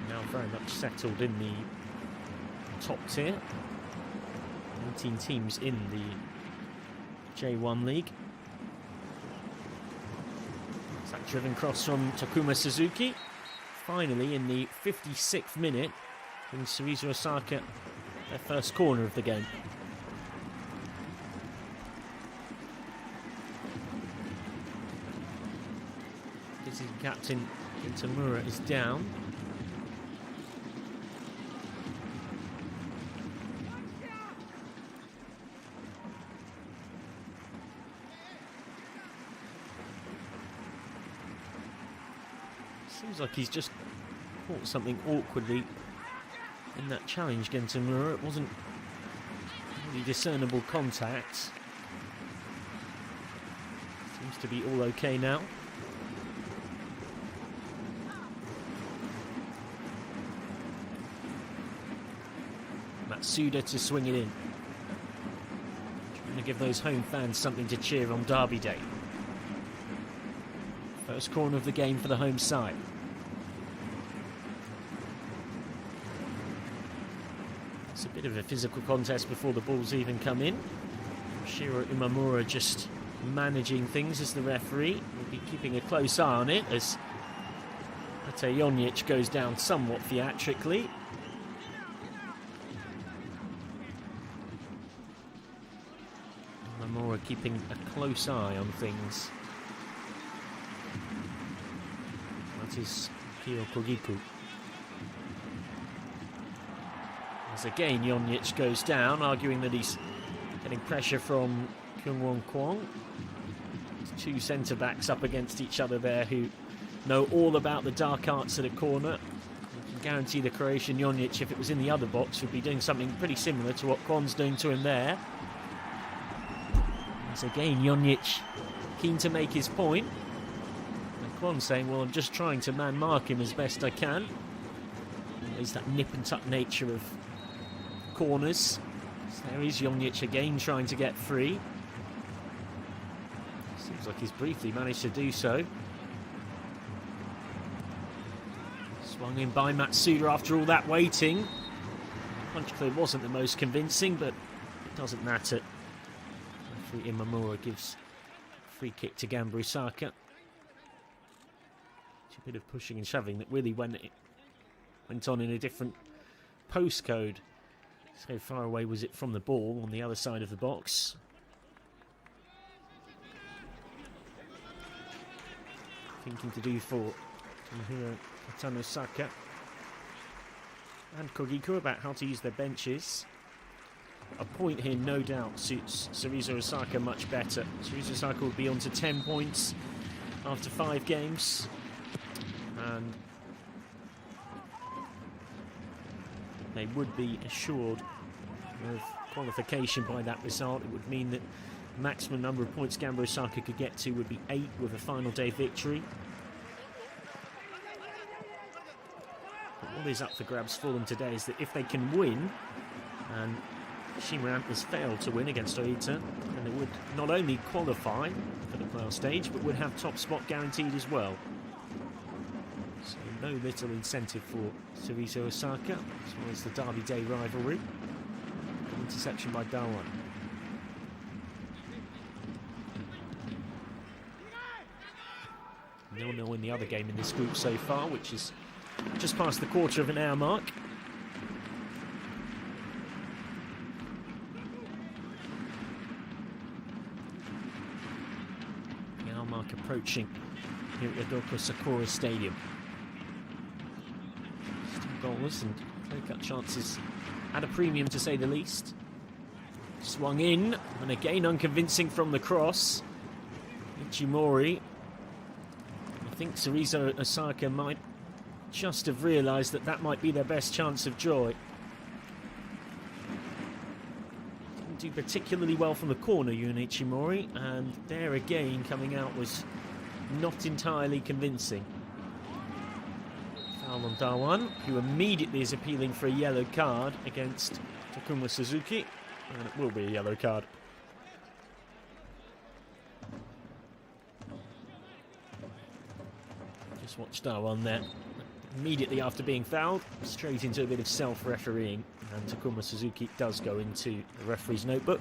Now very much settled in the top tier. 19 teams in the J1 League. It's that driven cross from Takuma Suzuki. Finally, in the 56th minute, in Cerezo Osaka, their first corner of the game. This is captain Intamura is down. Seems like he's just caught something awkwardly in that challenge, Gentamura. It wasn't really discernible contact. Seems to be all okay now. Matsuda to swing it in. Trying to give those home fans something to cheer on Derby Day. First corner of the game for the home side. It's a bit of a physical contest before the balls even come in. Shiro Imamura just managing things as the referee. Will be keeping a close eye on it as Ate Jonic goes down somewhat theatrically. Imamura keeping a close eye on things. That is Kyo Kogiku. As again Jonic goes down, arguing that he's getting pressure from Kyungwon Kwon. Two centre-backs up against each other there who know all about the dark arts of the corner. I can guarantee the Croatian Jonic, if it was in the other box, would be doing something pretty similar to what Kwon's doing to him there. As again Jonic keen to make his point. And Kwon saying, well, I'm just trying to man-mark him as best I can. There's that nip-and-tuck nature of corners. So there is Jonic again trying to get free. Seems like he's briefly managed to do so. Swung in by Matsuda after all that waiting. Punch clear wasn't the most convincing, but it doesn't matter. Referee Imamura gives free kick to Gamba Osaka. A bit of pushing and shoving that really went on in a different postcode. So far away was it from the ball on the other side of the box. Thinking to do for Tomohiro Katano Saka and Kogiku about how to use their benches. A point here no doubt suits Cerezo Osaka much better. Cerezo Osaka will be on to 10 points after 5 games. And they would be assured of qualification by that result. It would mean that the maximum number of points Gamba Osaka could get to would be 8 with a final day victory. But what is up for grabs for them today is that if they can win, and Shima Antlers failed to win against Oita, then they would not only qualify for the playoff stage, but would have top spot guaranteed as well. So no little incentive for Cerezo Osaka, as well as the Derby Day rivalry. Interception by Dawan. Nil-nil in the other game in this group so far, which is just past the quarter of an hour mark. The hour mark approaching here at Yodoko Sakura Stadium. Still goalless and clear-cut chances at a premium, to say the least. Swung in, and again unconvincing from the cross. Ichimori. I think Cerezo Osaka might just have realised that that might be their best chance of joy. Didn't do particularly well from the corner, Yun Ichimori, and there again coming out was not entirely convincing. Foul on Dawan, who immediately is appealing for a yellow card against Takuma Suzuki, and it will be a yellow card. Just watch Dawan there. Immediately after being fouled, straight into a bit of self-refereeing, and Takuma Suzuki does go into the referee's notebook.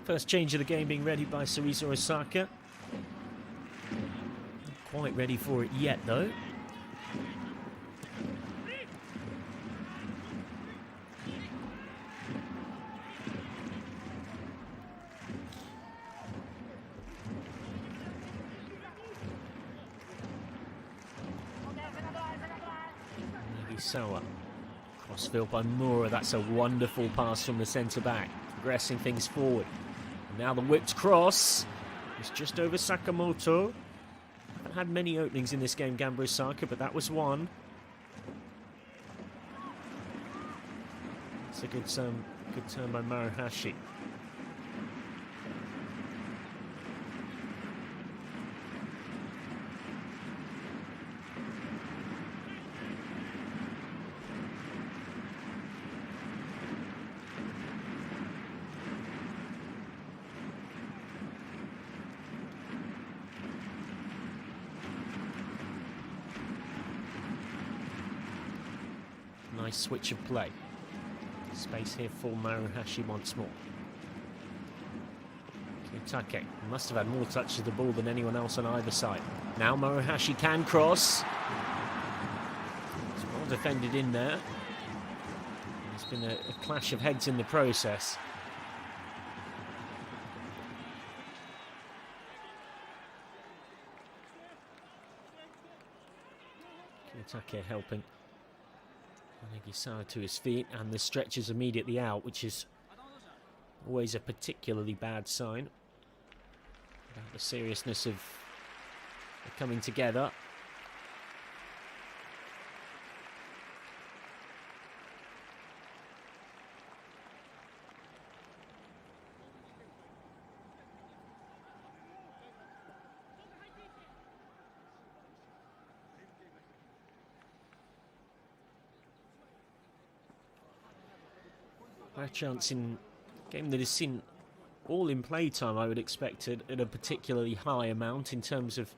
First change of the game being ready by Cerezo Osaka. Not quite ready for it yet, though. Sawa. Crossfield by Mura. That's a wonderful pass from the centre-back, progressing things forward. And now the whipped cross. It's just over Sakamoto. Haven't had many openings in this game, Gamba Osaka, but that was one. It's a good turn by Maruhashi. Nice switch of play. Space here for Maruhashi once more. Kiyotake must have had more touches of the ball than anyone else on either side. Now Maruhashi can cross. It's well defended in there. There's been a clash of heads in the process. Kiyotake helping Negisawa to his feet, and the stretch is immediately out, which is always a particularly bad sign about the seriousness of coming together. A chance in a game that is seen all in play time, I would expect it at a particularly high amount in terms of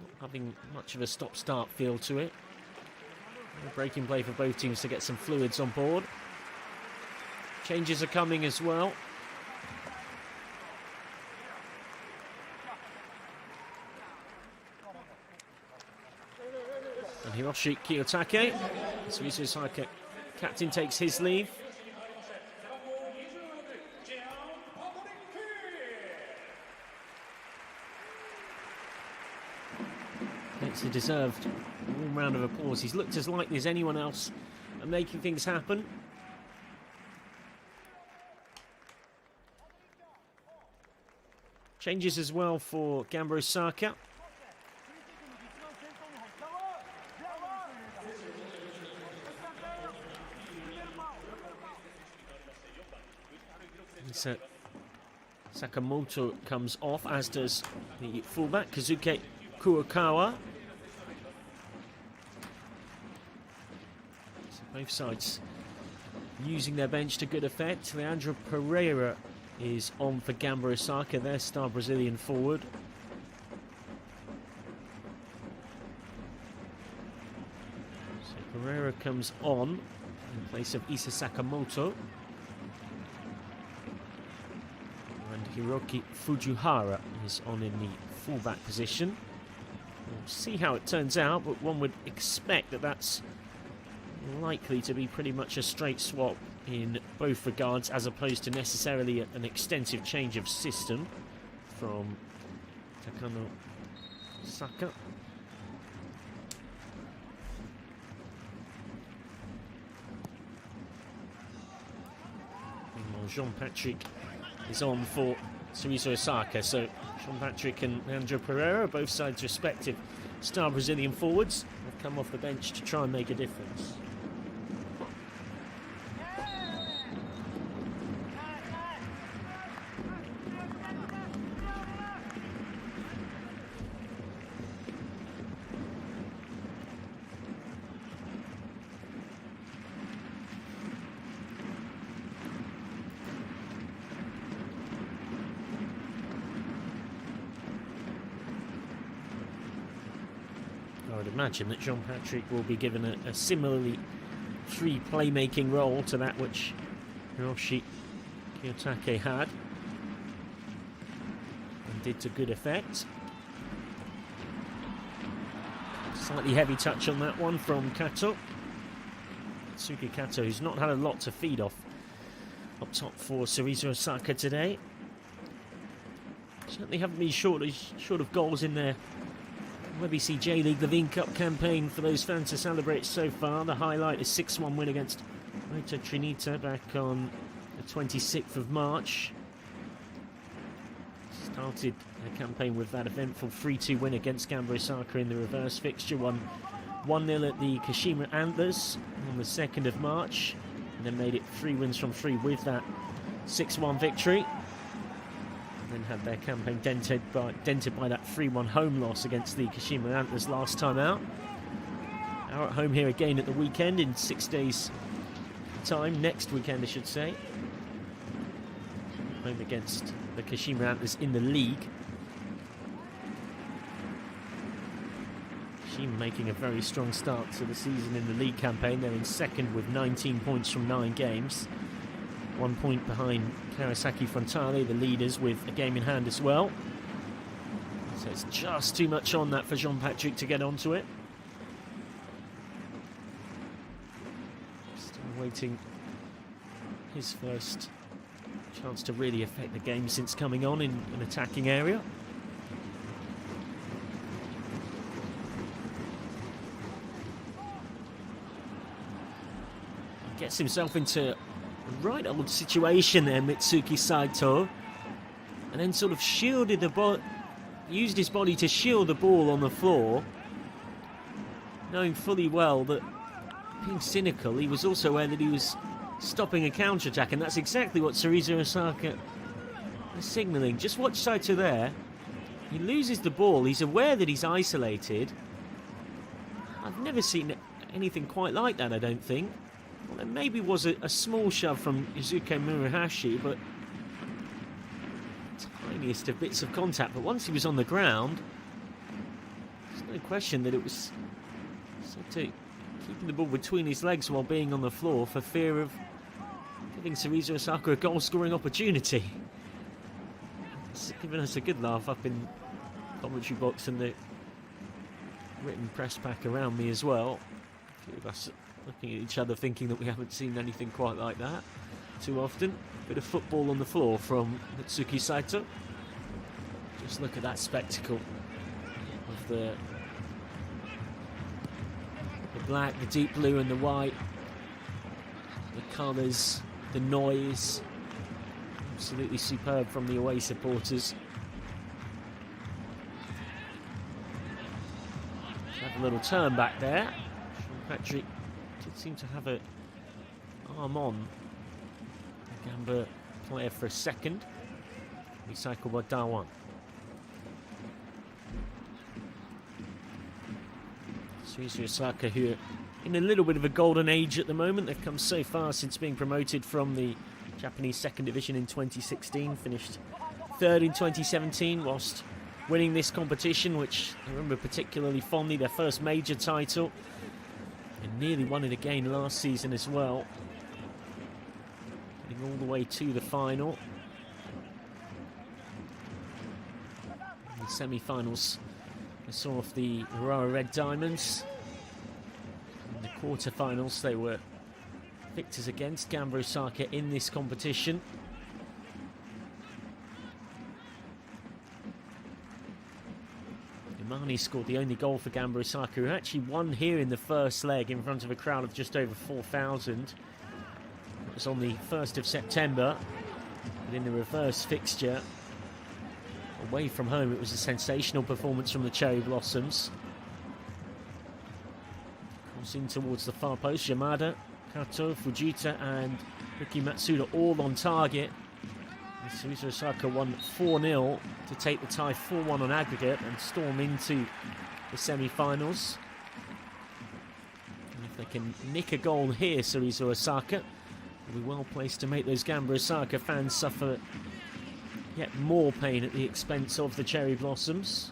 not having much of a stop-start feel to it. A breaking play for both teams to get some fluids on board. Changes are coming as well. And Hiroshi Kiyotake, Cerezo Osaka captain, takes his leave. Gets a deserved warm round of applause. He's looked as likely as anyone else at making things happen. Changes as well for Gamba Osaka. Sakamoto comes off, as does the fullback Kazuke Kurokawa. So both sides using their bench to good effect. Leandro Pereira is on for Gamba Osaka, their star Brazilian forward. So Pereira comes on in place of Isa Sakamoto. And Hiroki Fujiwara is on in the fullback position. See how it turns out, but one would expect that that's likely to be pretty much a straight swap in both regards, as opposed to necessarily an extensive change of system from Takano Saka. Meanwhile, Jean-Patrick is on for Cerezo Osaka, so Jean-Patrick and Leandro Pereira, both sides' respective star Brazilian forwards, have come off the bench to try and make a difference. I would imagine that Jean-Patrick will be given a similarly free playmaking role to that which Hiroshi Kiyotake had, and did to good effect. Slightly heavy touch on that one from Kato. Tsuki Kato, who's not had a lot to feed off up top for Cerezo Osaka today. Certainly haven't been short of goals in their YBC J.LEAGUE Levain CUP campaign for those fans to celebrate so far. The highlight is 6-1 win against Reita Trinita back on the 26th of March. Started the campaign with that eventful 3-2 win against Gamba Osaka in the reverse fixture. Won 1-0 at the Kashima Antlers on the 2nd of March, and then made it 3 wins from 3 with that 6-1 victory. Then had their campaign dented by that 3-1 home loss against the Kashima Antlers last time out. Now at home here again at the weekend in 6 days' time, next weekend I should say. Home against the Kashima Antlers in the league. Kashima making a very strong start to the season in the league campaign. They're in second with 19 points from 9 games. 1 point behind Kawasaki Frontale, the leaders, with a game in hand as well. So it's just too much on that for Jean-Patrick to get onto it. Still waiting his first chance to really affect the game since coming on in an attacking area. Gets himself into a right old situation there, Mitsuki Saito, and then sort of shielded the used his body to shield the ball on the floor, knowing fully well that, being cynical, he was also aware that he was stopping a counter-attack, and that's exactly what Cerezo Osaka is signalling. Just watch Saito there. He loses the ball, he's aware that he's isolated. I've never seen anything quite like that, I don't think. Well, there maybe was a small shove from Izuke Murahashi, but tiniest of bits of contact. But once he was on the ground, there's no question that it was Saito keeping the ball between his legs while being on the floor for fear of giving Cerezo Osaka a goal-scoring opportunity. It's given us a good laugh up in the commentary box and the written press pack around me as well. A few of us looking at each other thinking that we haven't seen anything quite like that too often. Bit of football on the floor from Mitsuki Saito. Just look at that spectacle of the black, the deep blue and the white, the colours, the noise. Absolutely superb from the away supporters. Have a little turn back there. Patrick did seem to have an arm on the Gamba player for a second. Recycled by Dawan. Cerezo Osaka, who are in a little bit of a golden age at the moment. They've come so far since being promoted from the Japanese second division in 2016. Finished third in 2017 whilst winning this competition, which I remember particularly fondly, their first major title. And nearly won it again last season as well. Getting all the way to the final. In the semi-finals saw off the Aurora Red Diamonds. In the quarterfinals, they were victors against Gamba Osaka in this competition. Imani scored the only goal for Gamba Osaka, who actually won here in the first leg in front of a crowd of just over 4,000. It was on the 1st of September, but in the reverse fixture, away from home, it was a sensational performance from the Cherry Blossoms. Crossing towards the far post, Yamada, Kato, Fujita and Riki Matsuda all on target. And Cerezo Osaka won 4-0 to take the tie 4-1 on aggregate and storm into the semi-finals. And if they can nick a goal here, Cerezo Osaka will be well placed to make those Gamba Osaka fans suffer yet more pain at the expense of the Cherry Blossoms.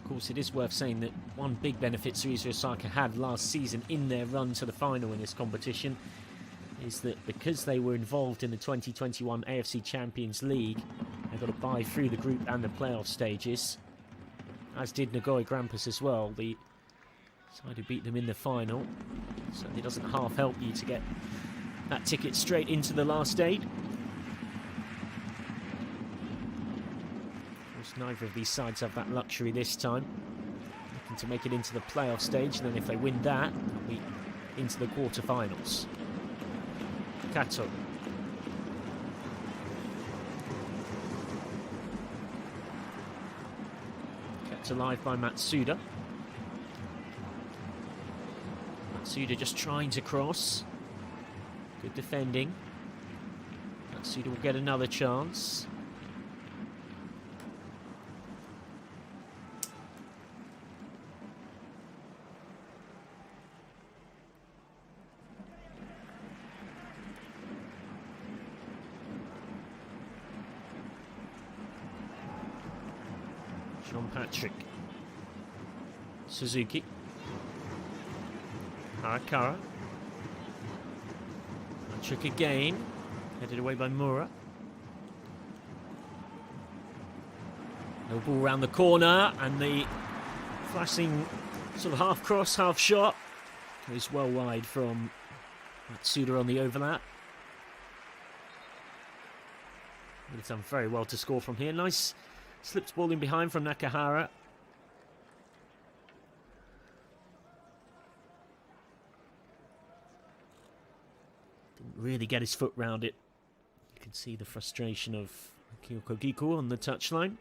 Of course, it is worth saying that one big benefit Cerezo Osaka had last season in their run to the final in this competition is that because they were involved in the 2021 AFC Champions League, they got to buy through the group and the playoff stages, as did Nagoya Grampus as well, the side who beat them in the final. Certainly doesn't half help you to get that ticket straight into the last eight. Neither of these sides have that luxury this time. Looking to make it into the playoff stage, and then if they win that, they'll be into the quarterfinals. Kato. Kept alive by Matsuda. Matsuda just trying to cross. Good defending. Matsuda will get another chance. Sean Patrick, Suzuki, Harakara, Patrick again, headed away by Mura. No ball round the corner, and the flashing sort of half cross, half shot goes well wide from Matsuda on the overlap. But it's done very well to score from here. Nice slipped ball in behind from Nakahara. Didn't really get his foot round it. You can see the frustration of Kyoko Giku on the touchline.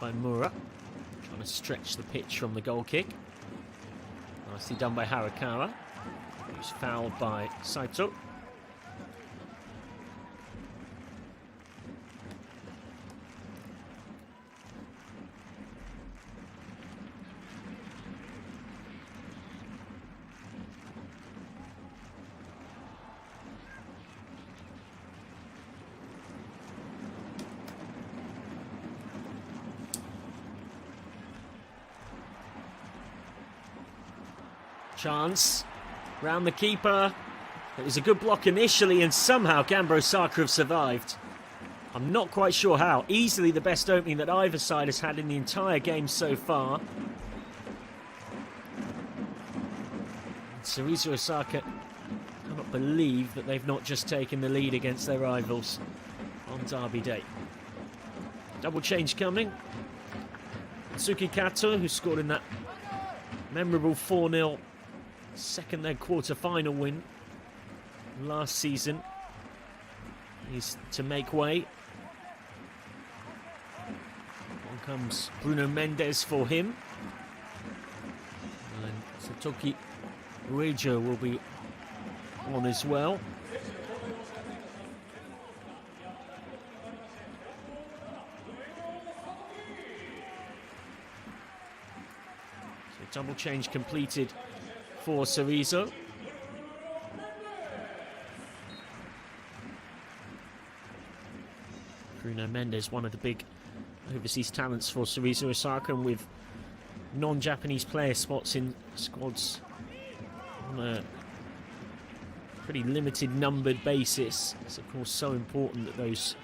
By Mura, trying to stretch the pitch from the goal kick. Nicely done by Harakara, who's fouled by Saito. Chance round the keeper. It was a good block initially, and somehow Gamba Osaka have survived. I'm not quite sure how. Easily the best opening that either side has had in the entire game so far. Cerezo Osaka cannot believe that they've not just taken the lead against their rivals on Derby Day. Double change coming. Tsuki Kato, who scored in that memorable 4-0 second leg quarter-final win last season, is to make way. On comes Bruno Mendes for him, and Satoki Uejo will be on as well. Double change completed for Cerezo. Bruno Mendes, one of the big overseas talents for Cerezo Osaka, and with non-Japanese player spots in squads on a pretty limited numbered basis. It's of course so important that those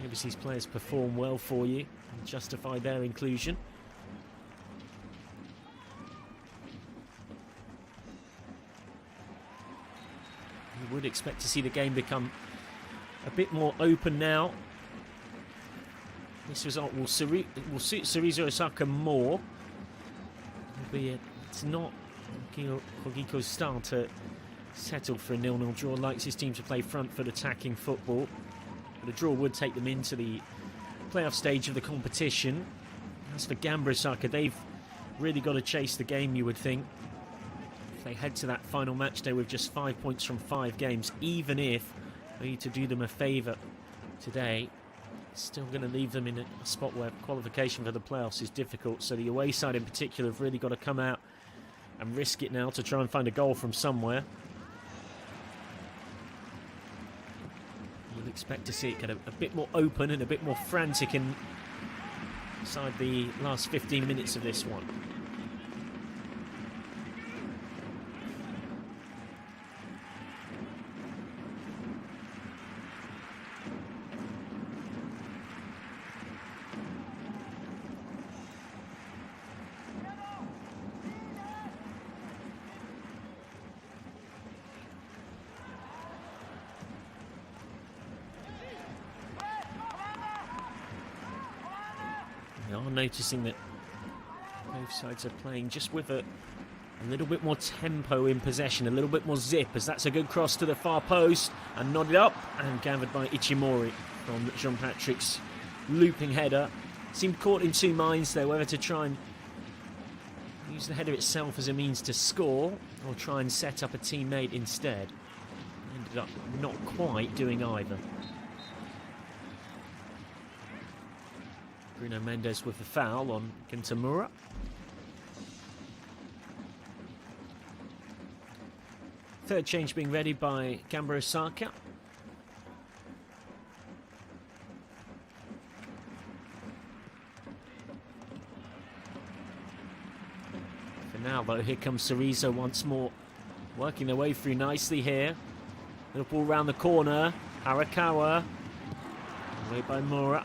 overseas players perform well for you and justify their inclusion. You would expect to see the game become a bit more open now. This result will suit Cerezo Osaka more, albeit it's not Kogiko's style to settle for a 0-0 draw. Likes his team to play front foot attacking football. But a draw would take them into the playoff stage of the competition. As for Gamba Osaka, they've really got to chase the game, you would think. If they head to that final match day with just 5 points from 5 games, even if we need to do them a favour today, it's still going to leave them in a spot where qualification for the playoffs is difficult. So the away side in particular have really got to come out and risk it now to try and find a goal from somewhere. You'll expect to see it get a bit more open and a bit more frantic inside the last 15 minutes of this one. We are noticing that both sides are playing just with a little bit more tempo in possession, a little bit more zip, as that's a good cross to the far post and nodded up and gathered by Ichimori from Jean-Patrick's looping header. Seemed caught in two minds there, whether to try and use the header itself as a means to score or try and set up a teammate instead. Ended up not quite doing either. Bruno Mendes with the foul on Kintamura. Third change being ready by Gamba Osaka. For now though, here comes Cerezo once more, working their way through nicely here. Little ball round the corner, Harakawa, away by Mura.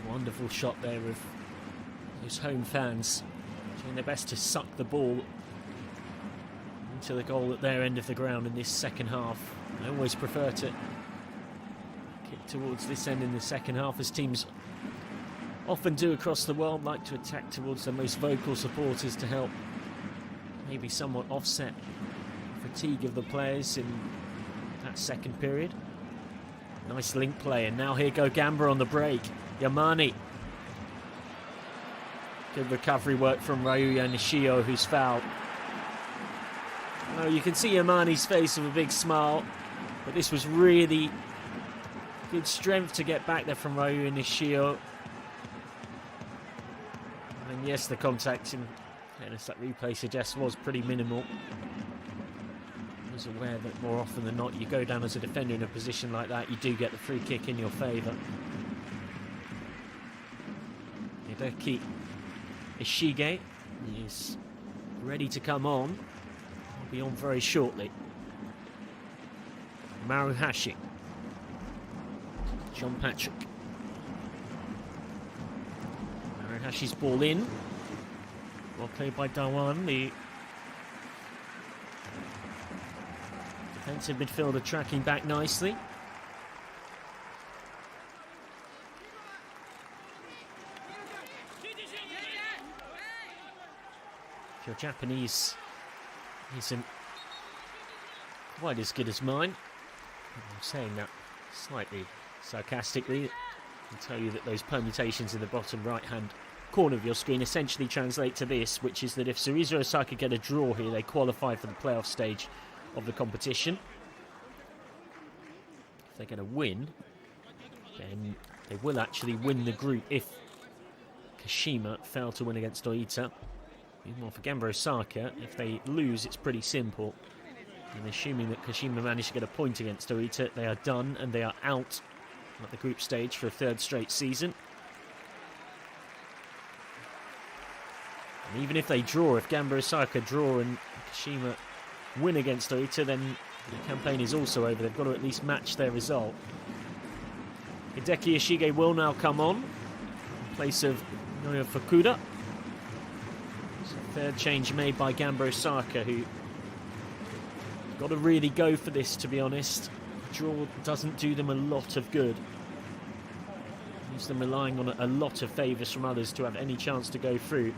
Wonderful shot there of those home fans doing their best to suck the ball into the goal at their end of the ground in this second half. I always prefer to kick towards this end in the second half, as teams often do across the world, like to attack towards their most vocal supporters to help maybe somewhat offset fatigue of the players in that second period. Nice link play, and now here go Gamba on the break. Yamani. Good recovery work from Ryuya Nishio, who's fouled. Oh, you can see Yamani's face with a big smile, but this was really good strength to get back there from Ryuya Nishio. And yes, the contact, in fairness, that replay suggests, was pretty minimal. I was aware that more often than not, you go down as a defender in a position like that, you do get the free kick in your favour. Hideki Ishige is ready to come on. He'll be on very shortly. Maruhashi. Jean-Patrick. Maruhashi's ball in. Well played by Dawan, the defensive midfielder, tracking back nicely. Your Japanese isn't quite as good as mine. I'm saying that slightly sarcastically. I can tell you that those permutations in the bottom right-hand corner of your screen essentially translate to this, which is that if Cerezo Osaka get a draw here, they qualify for the playoff stage of the competition. If they get a win, then they will actually win the group if Kashima fail to win against Oita. Meanwhile, for Gamba Osaka, if they lose, it's pretty simple. And assuming that Kashima managed to get a point against Oita, they are done and they are out at the group stage for a third straight season. And even if they draw, if Gamba Osaka draw and Kashima win against Oita, then the campaign is also over. They've got to at least match their result. Hideki Ishige will now come on in place of Noya Fukuda. It's a third change made by Gamba Osaka, who got to really go for this, to be honest. Draw doesn't do them a lot of good. Leaves them relying on a lot of favours from others to have any chance to go through.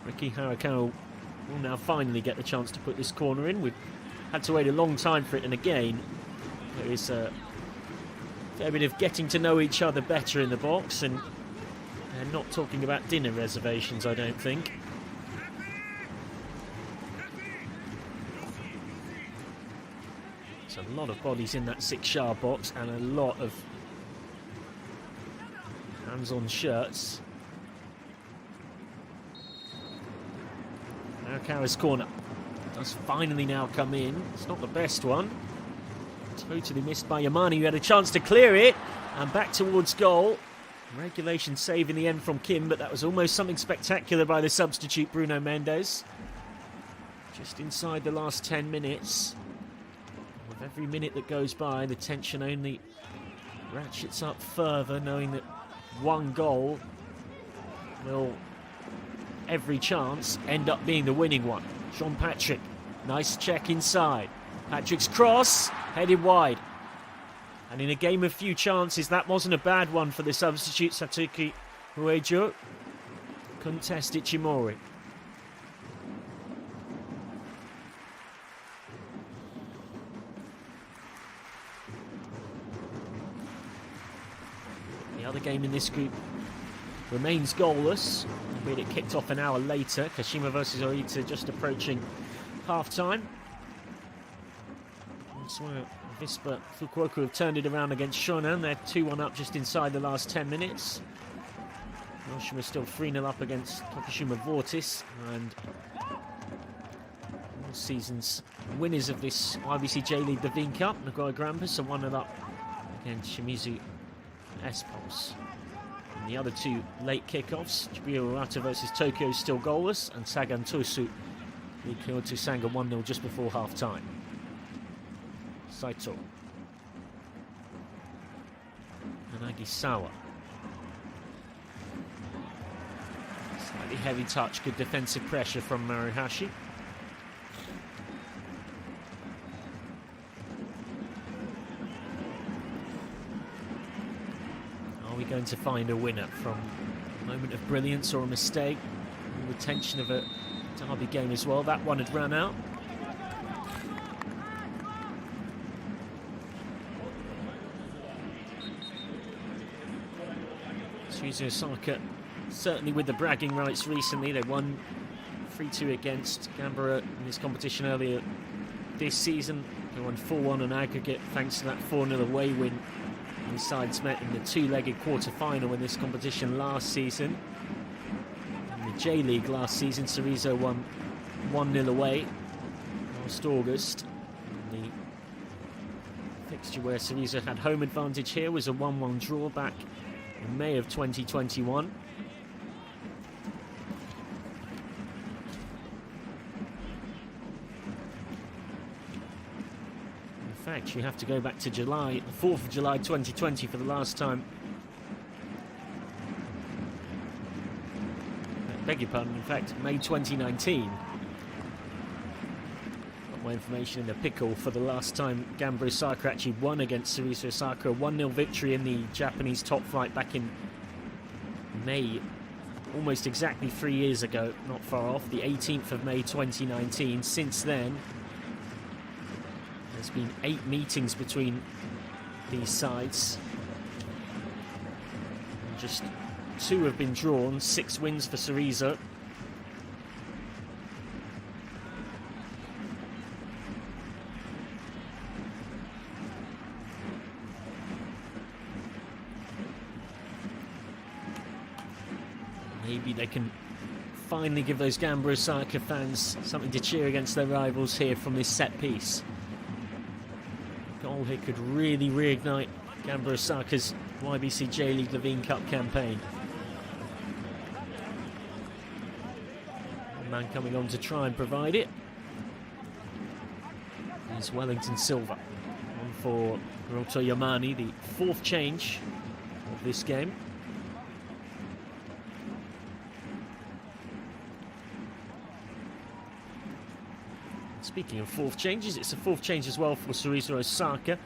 Riki Harakawa will now finally get the chance to put this corner in. We've had to wait a long time for it, and again, there is a fair bit of getting to know each other better in the box, and they're not talking about dinner reservations, I don't think. There's a lot of bodies in that 6-yard box and a lot of hands-on shirts. Arakawa's corner does finally now come in. It's not the best one. Totally missed by Yamani, who had a chance to clear it. And back towards goal. Regulation save in the end from Kim, but that was almost something spectacular by the substitute Bruno Mendes. Just inside the last 10 minutes. With every minute that goes by, the tension only ratchets up further, knowing that one goal will, every chance, end up being the winning one. Sean Patrick, nice check inside. Patrick's cross, headed wide. And in a game of few chances, that wasn't a bad one for the substitute Satsuki Uejo. Couldn't test Ichimori. The other game in this group remains goalless, albeit it kicked off an hour later. Kashima versus Oita just approaching half-time. That's where Vispa Fukuoka have turned it around against Shonan. They're 2-1 up just inside the last 10 minutes. Hiroshima still 3-0 up against Tokushima Vortis. And all season's winners of this YBC J.LEAGUE Levain CUP, Nagoya Grampus, are 1-0 up against Shimizu Espos. And the other two late kickoffs, Chibuya Urata versus Tokyo, still goalless, and Sagan Tosu lead Kyoto Sanga 1-0 just before half-time. Saito. And Agisawa. Slightly heavy touch, good defensive pressure from Maruhashi. Are we going to find a winner from a moment of brilliance or a mistake? The tension of a derby game as well. That one had run out. Cerezo Osaka certainly with the bragging rights recently. They won 3-2 against Gamba in this competition earlier this season. They won 4-1 on aggregate thanks to that 4-0 away win. The sides met in the two-legged quarter-final in this competition last season. In the J-League last season, Cerezo won 1-0 away last August. And the fixture where Cerezo had home advantage here was a 1-1 draw back in May of 2021. In fact, you have to go back to July, the 4th of July 2020 for the last time. I beg your pardon, in fact, May 2019. Got my information in the pickle for the last time Gamba Osaka actually won against Cerezo Osaka. A 1-0 victory in the Japanese top flight back in May, almost exactly 3 years ago, not far off, the 18th of May 2019. Since then, there's been 8 meetings between these sides. And just 2 have been drawn, 6 wins for Cerezo. Maybe they can finally give those Gamba Osaka fans something to cheer against their rivals here from this set piece. A goal here could really reignite Gamba Osaka's YBC J.LEAGUE Levain CUP campaign. One man coming on to try and provide it is Wellington Silva. On for Roto Yamani, the 4th change of this game. Speaking of 4th changes, it's a 4th change as well for Cerezo Osaka.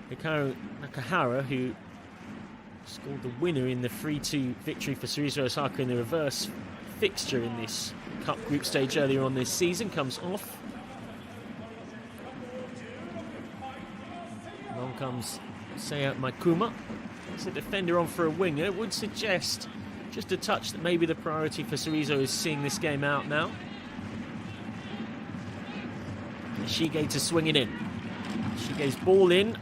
Hikaru Nakahara, who scored the winner in the 3-2 victory for Cerezo Osaka in the reverse fixture in this Cup group stage earlier on this season, comes off. Along comes Seiya Makuma. It's a defender on for a winger. Would suggest just a touch that maybe the priority for Cerezo is seeing this game out now. Shige to swing it in. Shige's ball in.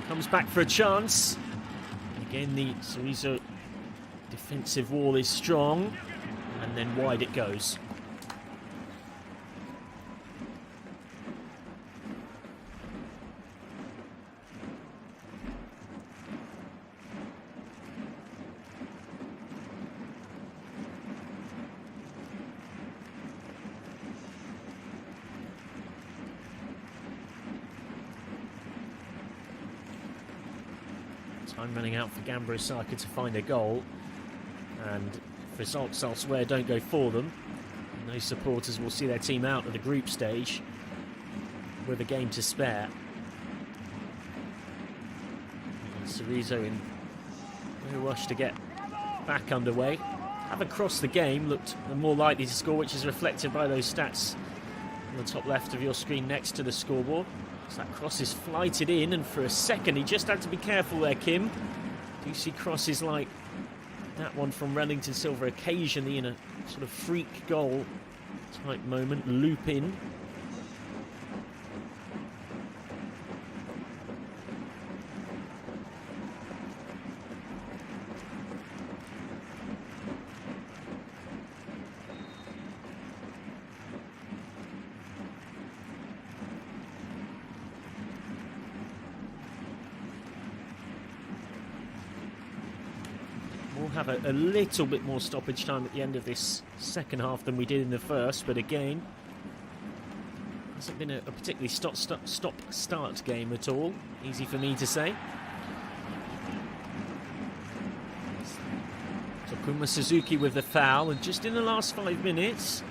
Comes back for a chance. Again, the Cerezo defensive wall is strong. And then wide it goes. Time running out for Gamba Osaka to find a goal, and if results elsewhere don't go for them, those supporters will see their team out of the group stage with a game to spare. And Cerezo in no rush to get back underway. Having crossed the game, looked more likely to score, which is reflected by those stats on the top left of your screen next to the scoreboard. So that cross is flighted in, and for a second he just had to be careful there, Kim. Do you see crosses like that one from Wellington Silva occasionally in a sort of freak goal type moment, loop in. We'll have a little bit more stoppage time at the end of this second half than we did in the first, but again, hasn't been a particularly stop-start game at all. Easy for me to say. Takuma Suzuki with the foul, and just in the last 5 minutes,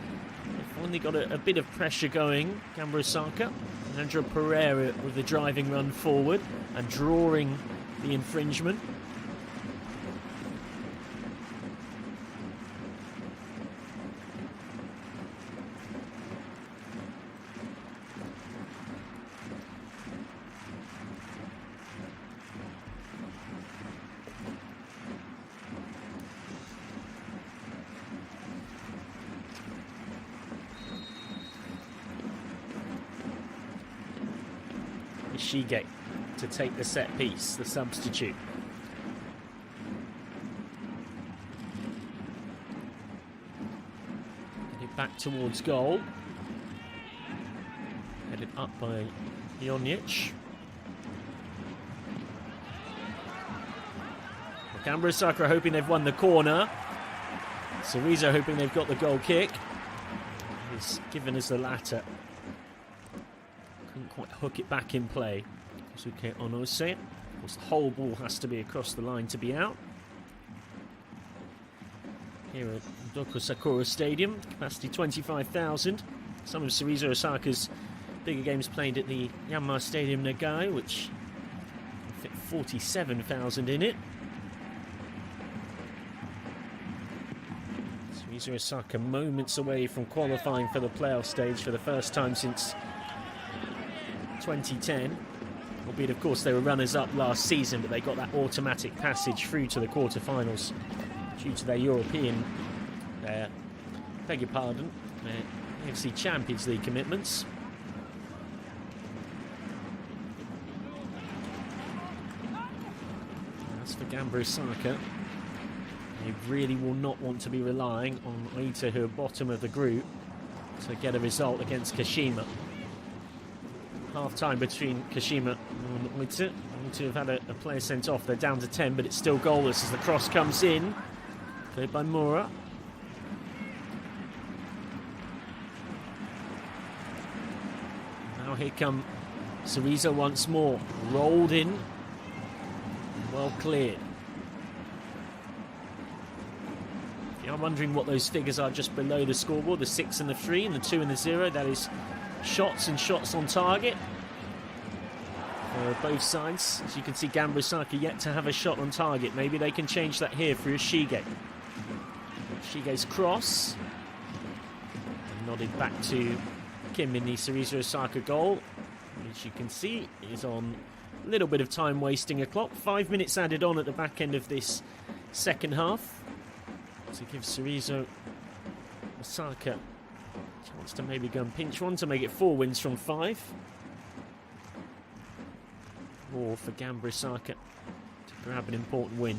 they've finally got a bit of pressure going. Gamba Osaka, Andrew Pereira with the driving run forward and drawing the infringement. Shige to take the set piece, the substitute. Headed back towards goal. Headed up by Jonic. Gamba Osaka hoping they've won the corner. Cerezo hoping they've got the goal kick. It's given us the latter. Couldn't quite hook it back in play. Suke Onose. Of course, the whole ball has to be across the line to be out. Here at Yodoko Sakura Stadium, capacity 25,000. Some of Cerezo Osaka's bigger games played at the Yanmar Stadium Nagai, which fit 47,000 in it. Cerezo Osaka moments away from qualifying for the playoff stage for the first time since 2010, albeit of course they were runners-up last season, but they got that automatic passage through to the quarter-finals due to their European, beg your pardon, their AFC Champions League commitments. As for Gamba Osaka, They really will not want to be relying on Oita, who are bottom of the group, to get a result against Kashima. Half-time between Kashima and Oita. Oita have had a player sent off. They're down to 10, but it's still goalless as the cross comes in. Played by Mura. Now here come Cerezo once more. Rolled in. Well cleared. If you're wondering what those figures are just below the scoreboard, the 6 and the 3 and the 2 and the 0, that is shots and shots on target for both sides. As you can see, Gamba Osaka yet to have a shot on target. Maybe they can change that here for Ishige. Ishige's cross. And nodded back to Kim in the Cerezo Osaka goal. As you can see, is on a little bit of time wasting a clock. 5 minutes added on at the back end of this second half to give Cerezo Osaka a chance to maybe go and pinch one to make it 4 wins from 5. Or for Gamba Osaka to grab an important win.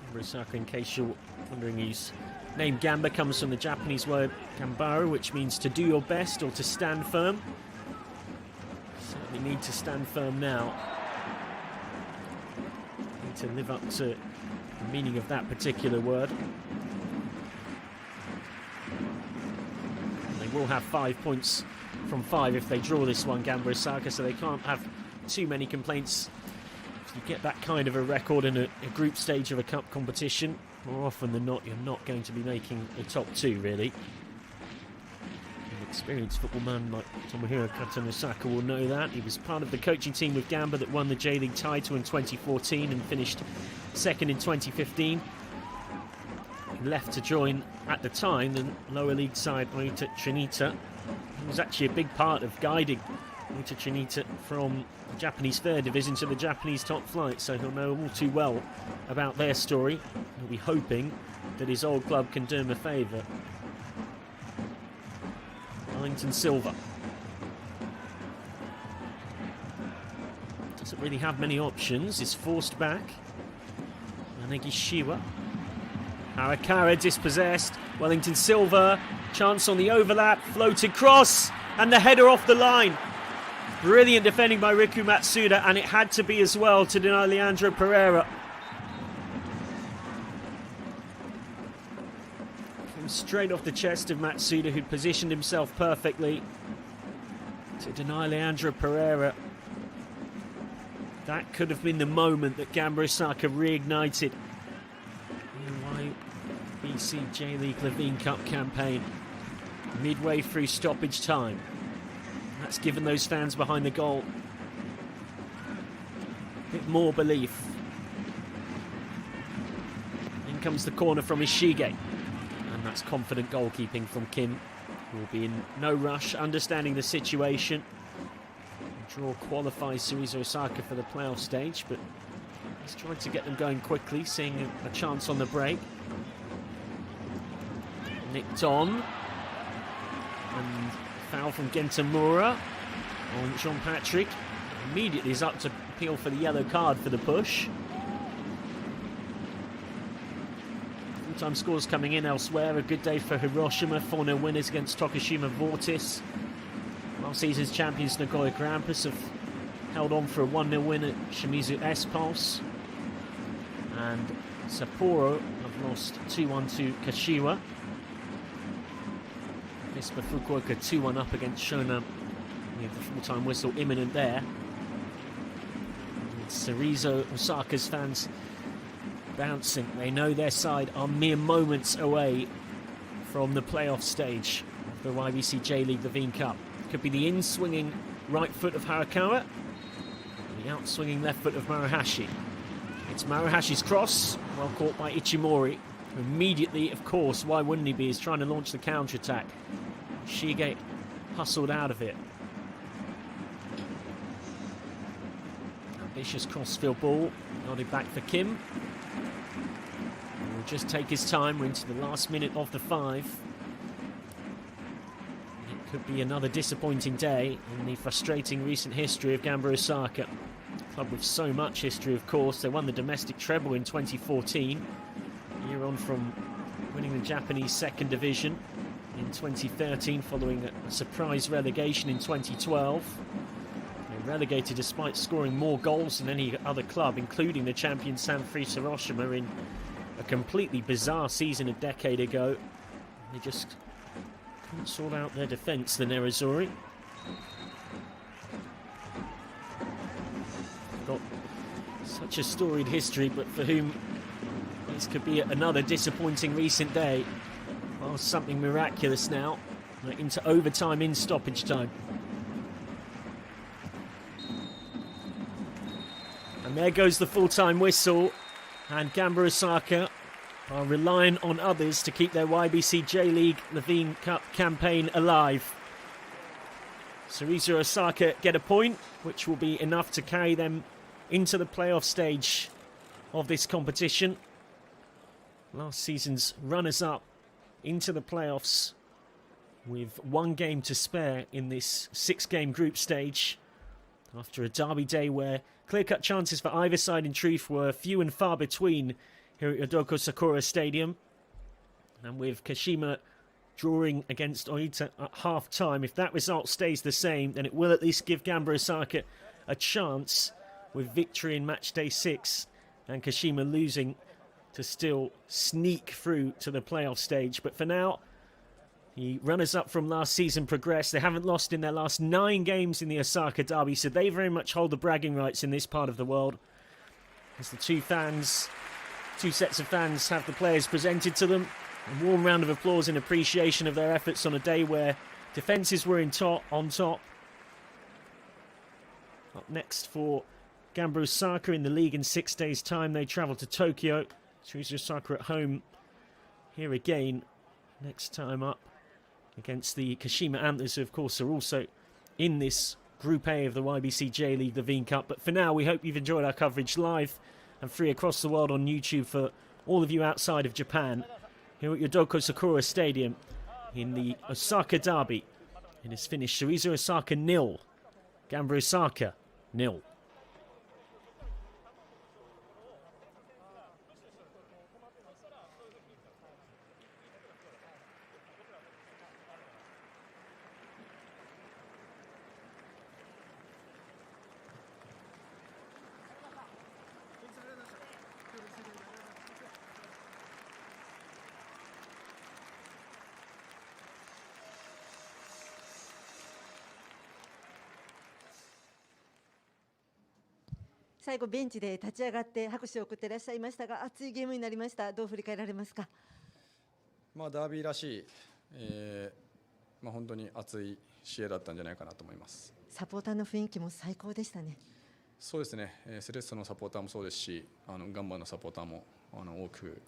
Gamba Osaka, in case you're wondering, his name Gamba comes from the Japanese word Gambara, which means to do your best or to stand firm. Certainly need to stand firm now. Need to live up to the meaning of that particular word. And they will have 5 points from 5 if they draw this one, Gamba Osaka, so they can't have too many complaints. If you get that kind of a record in a group stage of a cup competition, more often than not, you're not going to be making the top 2, really. An experienced football man like Tomohiro Katanosaka will know that. He was part of the coaching team with Gamba that won the J-League title in 2014 and finished second in 2015. He left to join, at the time, the lower league side Oita Trinita. He was actually a big part of guiding Oita Trinita from the Japanese third division to the Japanese top flight, so he'll know all too well about their story. He'll be hoping that his old club can do him a favour. Wellington Silva doesn't really have many options. Is forced back. Yanegishiwa. Harakara dispossessed. Wellington Silva. Chance on the overlap. Floated cross. And the header off the line. Brilliant defending by Riku Matsuda. And it had to be as well to deny Leandro Pereira. Came straight off the chest of Matsuda, who'd positioned himself perfectly to deny Leandro Pereira. That could have been the moment that Gamba Osaka reignited the YBC J.League Levain Cup campaign midway through stoppage time. That's given those fans behind the goal a bit more belief. In comes the corner from Ishige, and that's confident goalkeeping from Kim, who will be in no rush, understanding the situation. Draw qualifies Cerezo Osaka for the playoff stage, but he's trying to get them going quickly, seeing a chance on the break. Nicked on. And foul from Gentamura on Jean-Patrick. Immediately is up to appeal for the yellow card for the push. Full-time scores coming in elsewhere. A good day for Hiroshima, 4-0 winners against Tokushima Vortis. Last season's champions Nagoya Grampus have held on for a 1-0 win at Shimizu S-Pulse. And Sapporo have lost 2-1 to Kashiwa. Vispa Fukuoka 2-1 up against Shonan. We have the full-time whistle imminent there. It's Cerezo Osaka's fans bouncing. They know their side are mere moments away from the playoff stage of the YBC J-League Levain Cup. Could be the in-swinging right foot of Harakawa, the out-swinging left foot of Maruhashi. It's Maruhashi's cross, well caught by Ichimori. Immediately, of course, why wouldn't he be? He's trying to launch the counter-attack. Shige hustled out of it. Ambitious crossfield ball, nodded back for Kim. He'll just take his time. We're into the last minute of the 5. Could be another disappointing day in the frustrating recent history of Gamba Osaka. Club with so much history, of course. They won the domestic treble in 2014, a year on from winning the Japanese second division in 2013 following a surprise relegation in 2012. They were relegated despite scoring more goals than any other club, including the champion Sanfrecce Hiroshima, in a completely bizarre season a decade ago. They just couldn't sort out their defence, the Nerazzurri. Got such a storied history, but for whom this could be another disappointing recent day. Well, something miraculous now, into overtime in stoppage time. And there goes the full-time whistle, and Gamba Osaka are relying on others to keep their YBC J.League Levain Cup campaign alive. Cerezo Osaka get a point, which will be enough to carry them into the playoff stage of this competition. Last season's runners-up into the playoffs with one game to spare in this 6-game group stage after a derby day where clear-cut chances for either side in truth were few and far between here at Yodoko Sakura Stadium. And with Kashima drawing against Oita at half-time, if that result stays the same, then it will at least give Gamba Osaka a chance with victory in match day 6 and Kashima losing to still sneak through to the playoff stage. But for now, the runners-up from last season progress. They haven't lost in their last 9 games in the Osaka Derby, so they very much hold the bragging rights in this part of the world. As the two sets of fans have the players presented to them, a warm round of applause in appreciation of their efforts on a day where defences were on top. Up next for Gamba Osaka in the league in 6 days' time, they travel to Tokyo. Cerezo Osaka at home here again next time up against the Kashima Antlers, who of course are also in this Group A of the YBC J.League Levain Cup. But for now, we hope you've enjoyed our coverage live and free across the world on YouTube for all of you outside of Japan. Here at Yodoko Sakura Stadium in the Osaka Derby. It is finished Cerezo Osaka 0, Gamba Osaka 0.最後ベンチで立ち上がって拍手を送っていらっしゃいましたが、熱いゲームになりました。どう振り返られますか？ダービーらしい、本当に熱い試合だったんじゃないかなと思います。サポーターの雰囲気も最高でしたね。そうですね、セレッソのサポーターもそうですし、ガンバのサポーターも多く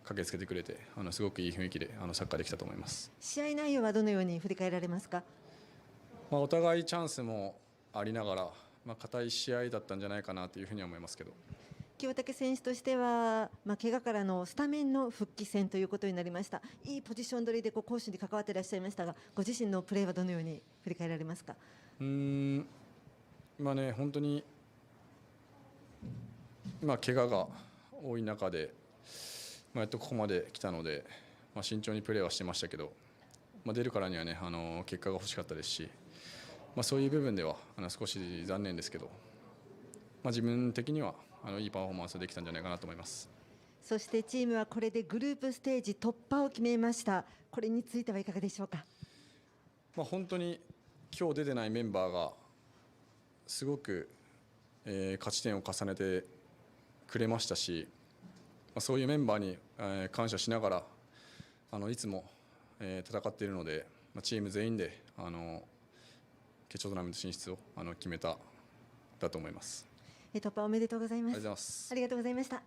駆けつけてくれて、すごくいい雰囲気でサッカーできたと思います。試合内容はどのように振り返られますか？お互いチャンスもありながら、硬い試合だったんじゃないかなというふうには思いますけど。清武選手としては、怪我からのスタメンの復帰戦ということになりました。いいポジション取りで攻守に関わっていらっしゃいましたが、ご自身のプレーはどのように振り返られますか？本当に、怪我が多い中で、やっとここまで来たので、慎重にプレーはしてましたけど、出るからにはね、結果が欲しかったですし、そういう部分では少し残念ですけど、自分的にはいいパフォーマンスできたんじゃないかなと思います。そしてチームはこれでグループステージ突破を決めました。これについてはいかがでしょうか？本当に今日出てないメンバーがすごく、勝ち点を重ねてくれましたし、そういうメンバーに、感謝しながらいつも、戦っているので、チーム全員で決勝トーナメント進出を決めただと思います。突破おめでとうございます。ありがとうございます。ありがとうございました。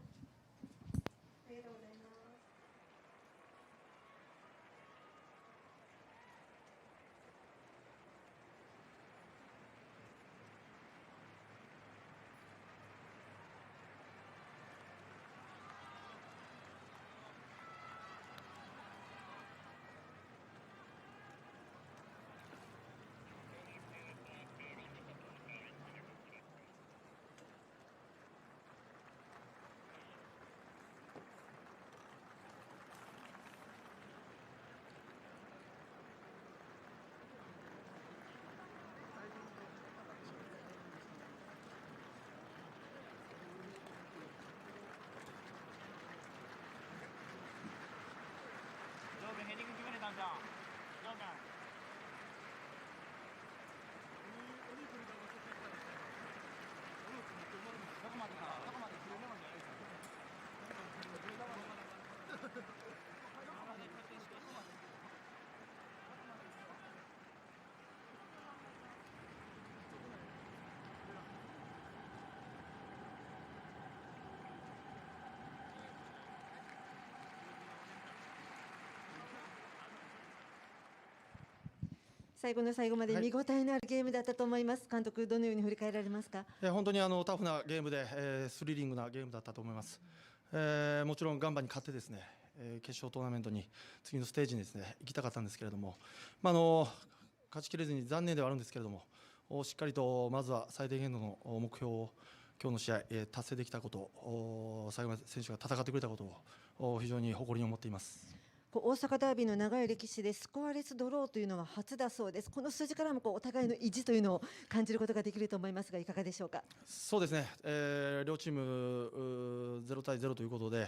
最後の最後まで見応えのあるゲームだったと思います。監督、どのように振り返られますか？本当にタフなゲームで、スリリングなゲームだったと思います。もちろんガンバに勝ってですね、決勝トーナメントに次のステージにですね行きたかったんですけれども、勝ちきれずに残念ではあるんですけれども、しっかりとまずは最低限度の目標を今日の試合、達成できたこと、最後まで選手が戦ってくれたことを非常に誇りに思っています。大阪ダービーの長い歴史でスコアレスドローというのは初だそうです。この数字からもお互いの意地というのを感じることができると思いますが、いかがでしょうか？そうですね、両チーム0対0ということで、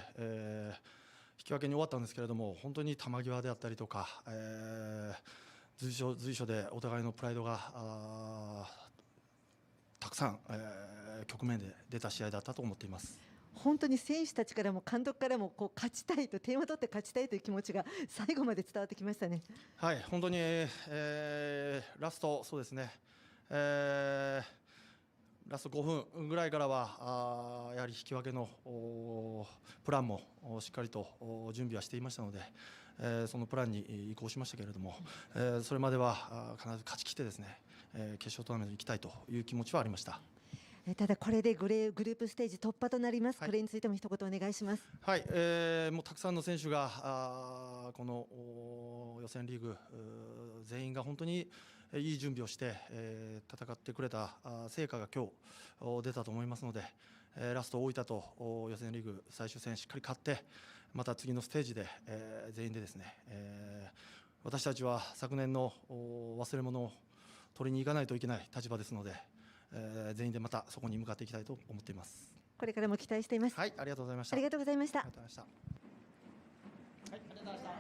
引き分けに終わったんですけれども、本当に球際であったりとか、随所でお互いのプライドがたくさん、局面で出た試合だったと思っています。本当に選手たちからも監督からも勝ちたいと、点を取って勝ちたいという気持ちが最後まで伝わってきましたね。はい、本当に、ラスト、そうですね、ラスト5分ぐらいからはやはり引き分けのプランもしっかりと準備はしていましたので、そのプランに移行しましたけれども、それまでは必ず勝ち切ってですね、決勝トーナメントに行きたいという気持ちはありました。ただこれでグループステージ突破となります。これについても一言お願いします。はい、もうたくさんの選手がこの予選リーグ全員が本当にいい準備をして、戦ってくれた成果が今日出たと思いますので、ラスト大分と予選リーグ最終戦しっかり勝って、また次のステージで、全員でですね、私たちは昨年の忘れ物を取りに行かないといけない立場ですので、全員でまたそこに向かっていきたいと思っています。これからも期待しています。はい、ありがとうございました。ありがとうございました。ありがとうございました。はい、ありがとうございました。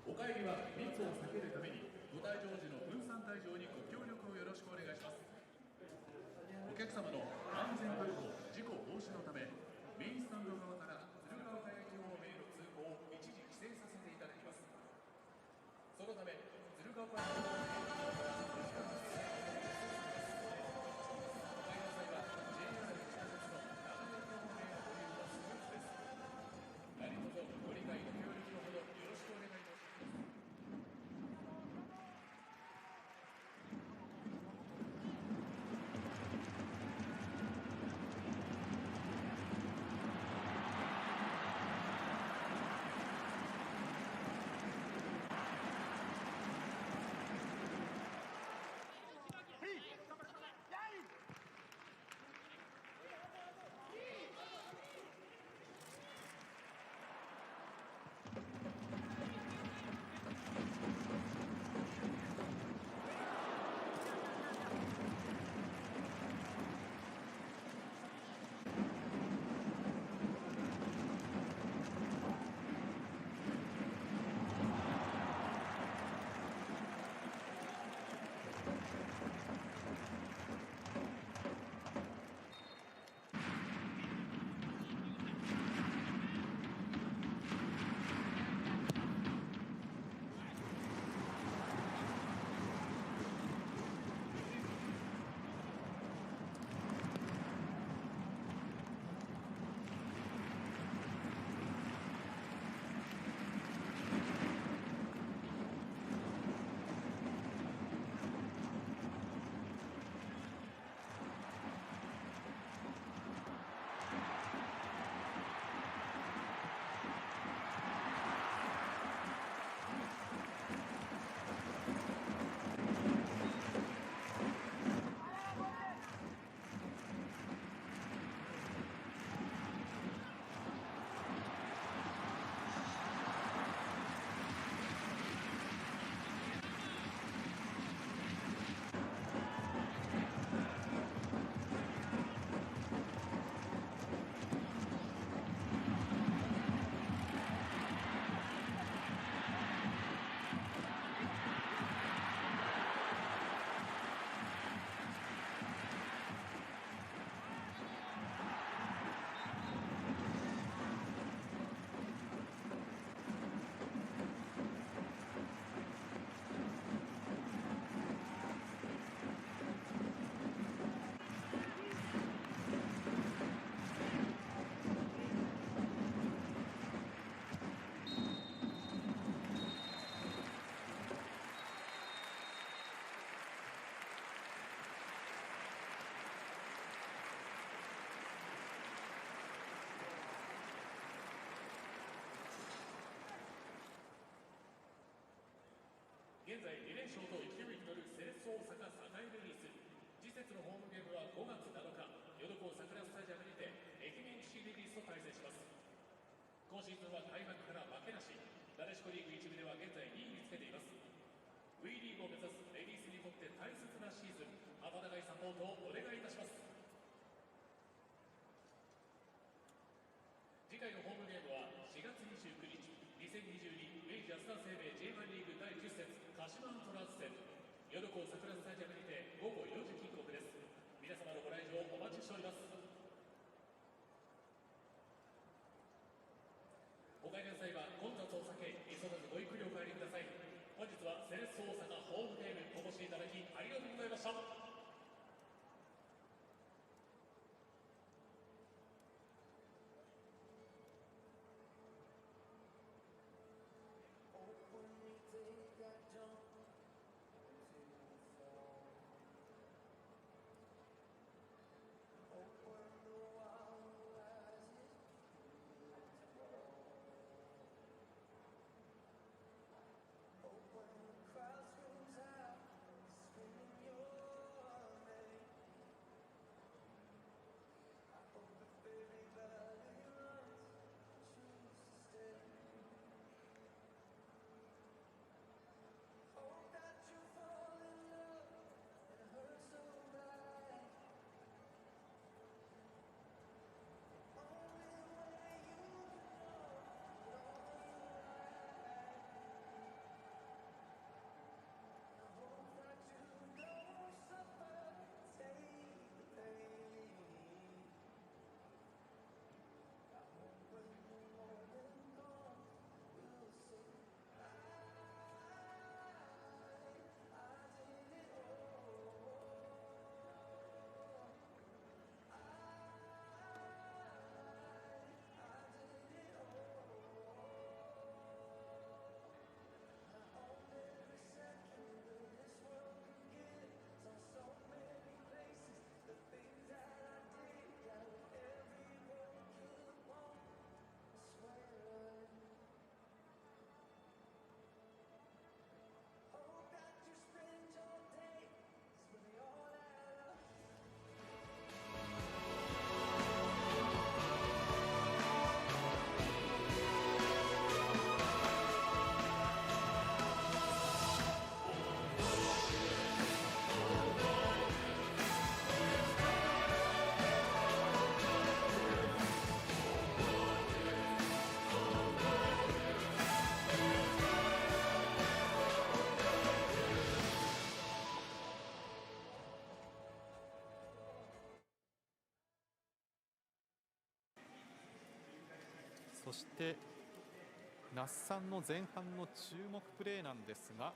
お帰りは密を避けるためにご退場時の分散退場にご協力をよろしくお願いします。お客様の安全確保、事故防止のためメインスタンド側から鶴岡駅方面への通行を一時規制させていただきます。そのため鶴岡駅方面への現在2連勝と勢いに乗るセレッソ大阪堺レディース。次節のホームゲームは5月7日、ヨドコ桜スタジアムにて愛媛 FC レディースと対戦します。今シーズンは開幕から負けなし、なでしこリーグ1部では現在2位につけています。WE リーグを目指すレディースにとって大切なシーズン、温かいサポートをお願いいたします。次回のホームゲームは4月29日、2022明治安田生命 J1 リーグ第10節鹿島アントラーズ戦、ヨドコ桜スタジアムにて午後4時キックオフです。皆様のご来場お待ちしております。お帰りの際は混雑を避け、急がずごゆっくりお帰りください。本日はセレッソ大阪ホームゲームお越しいただきありがとうございました。そして那須さんの前半の注目プレーなんですが、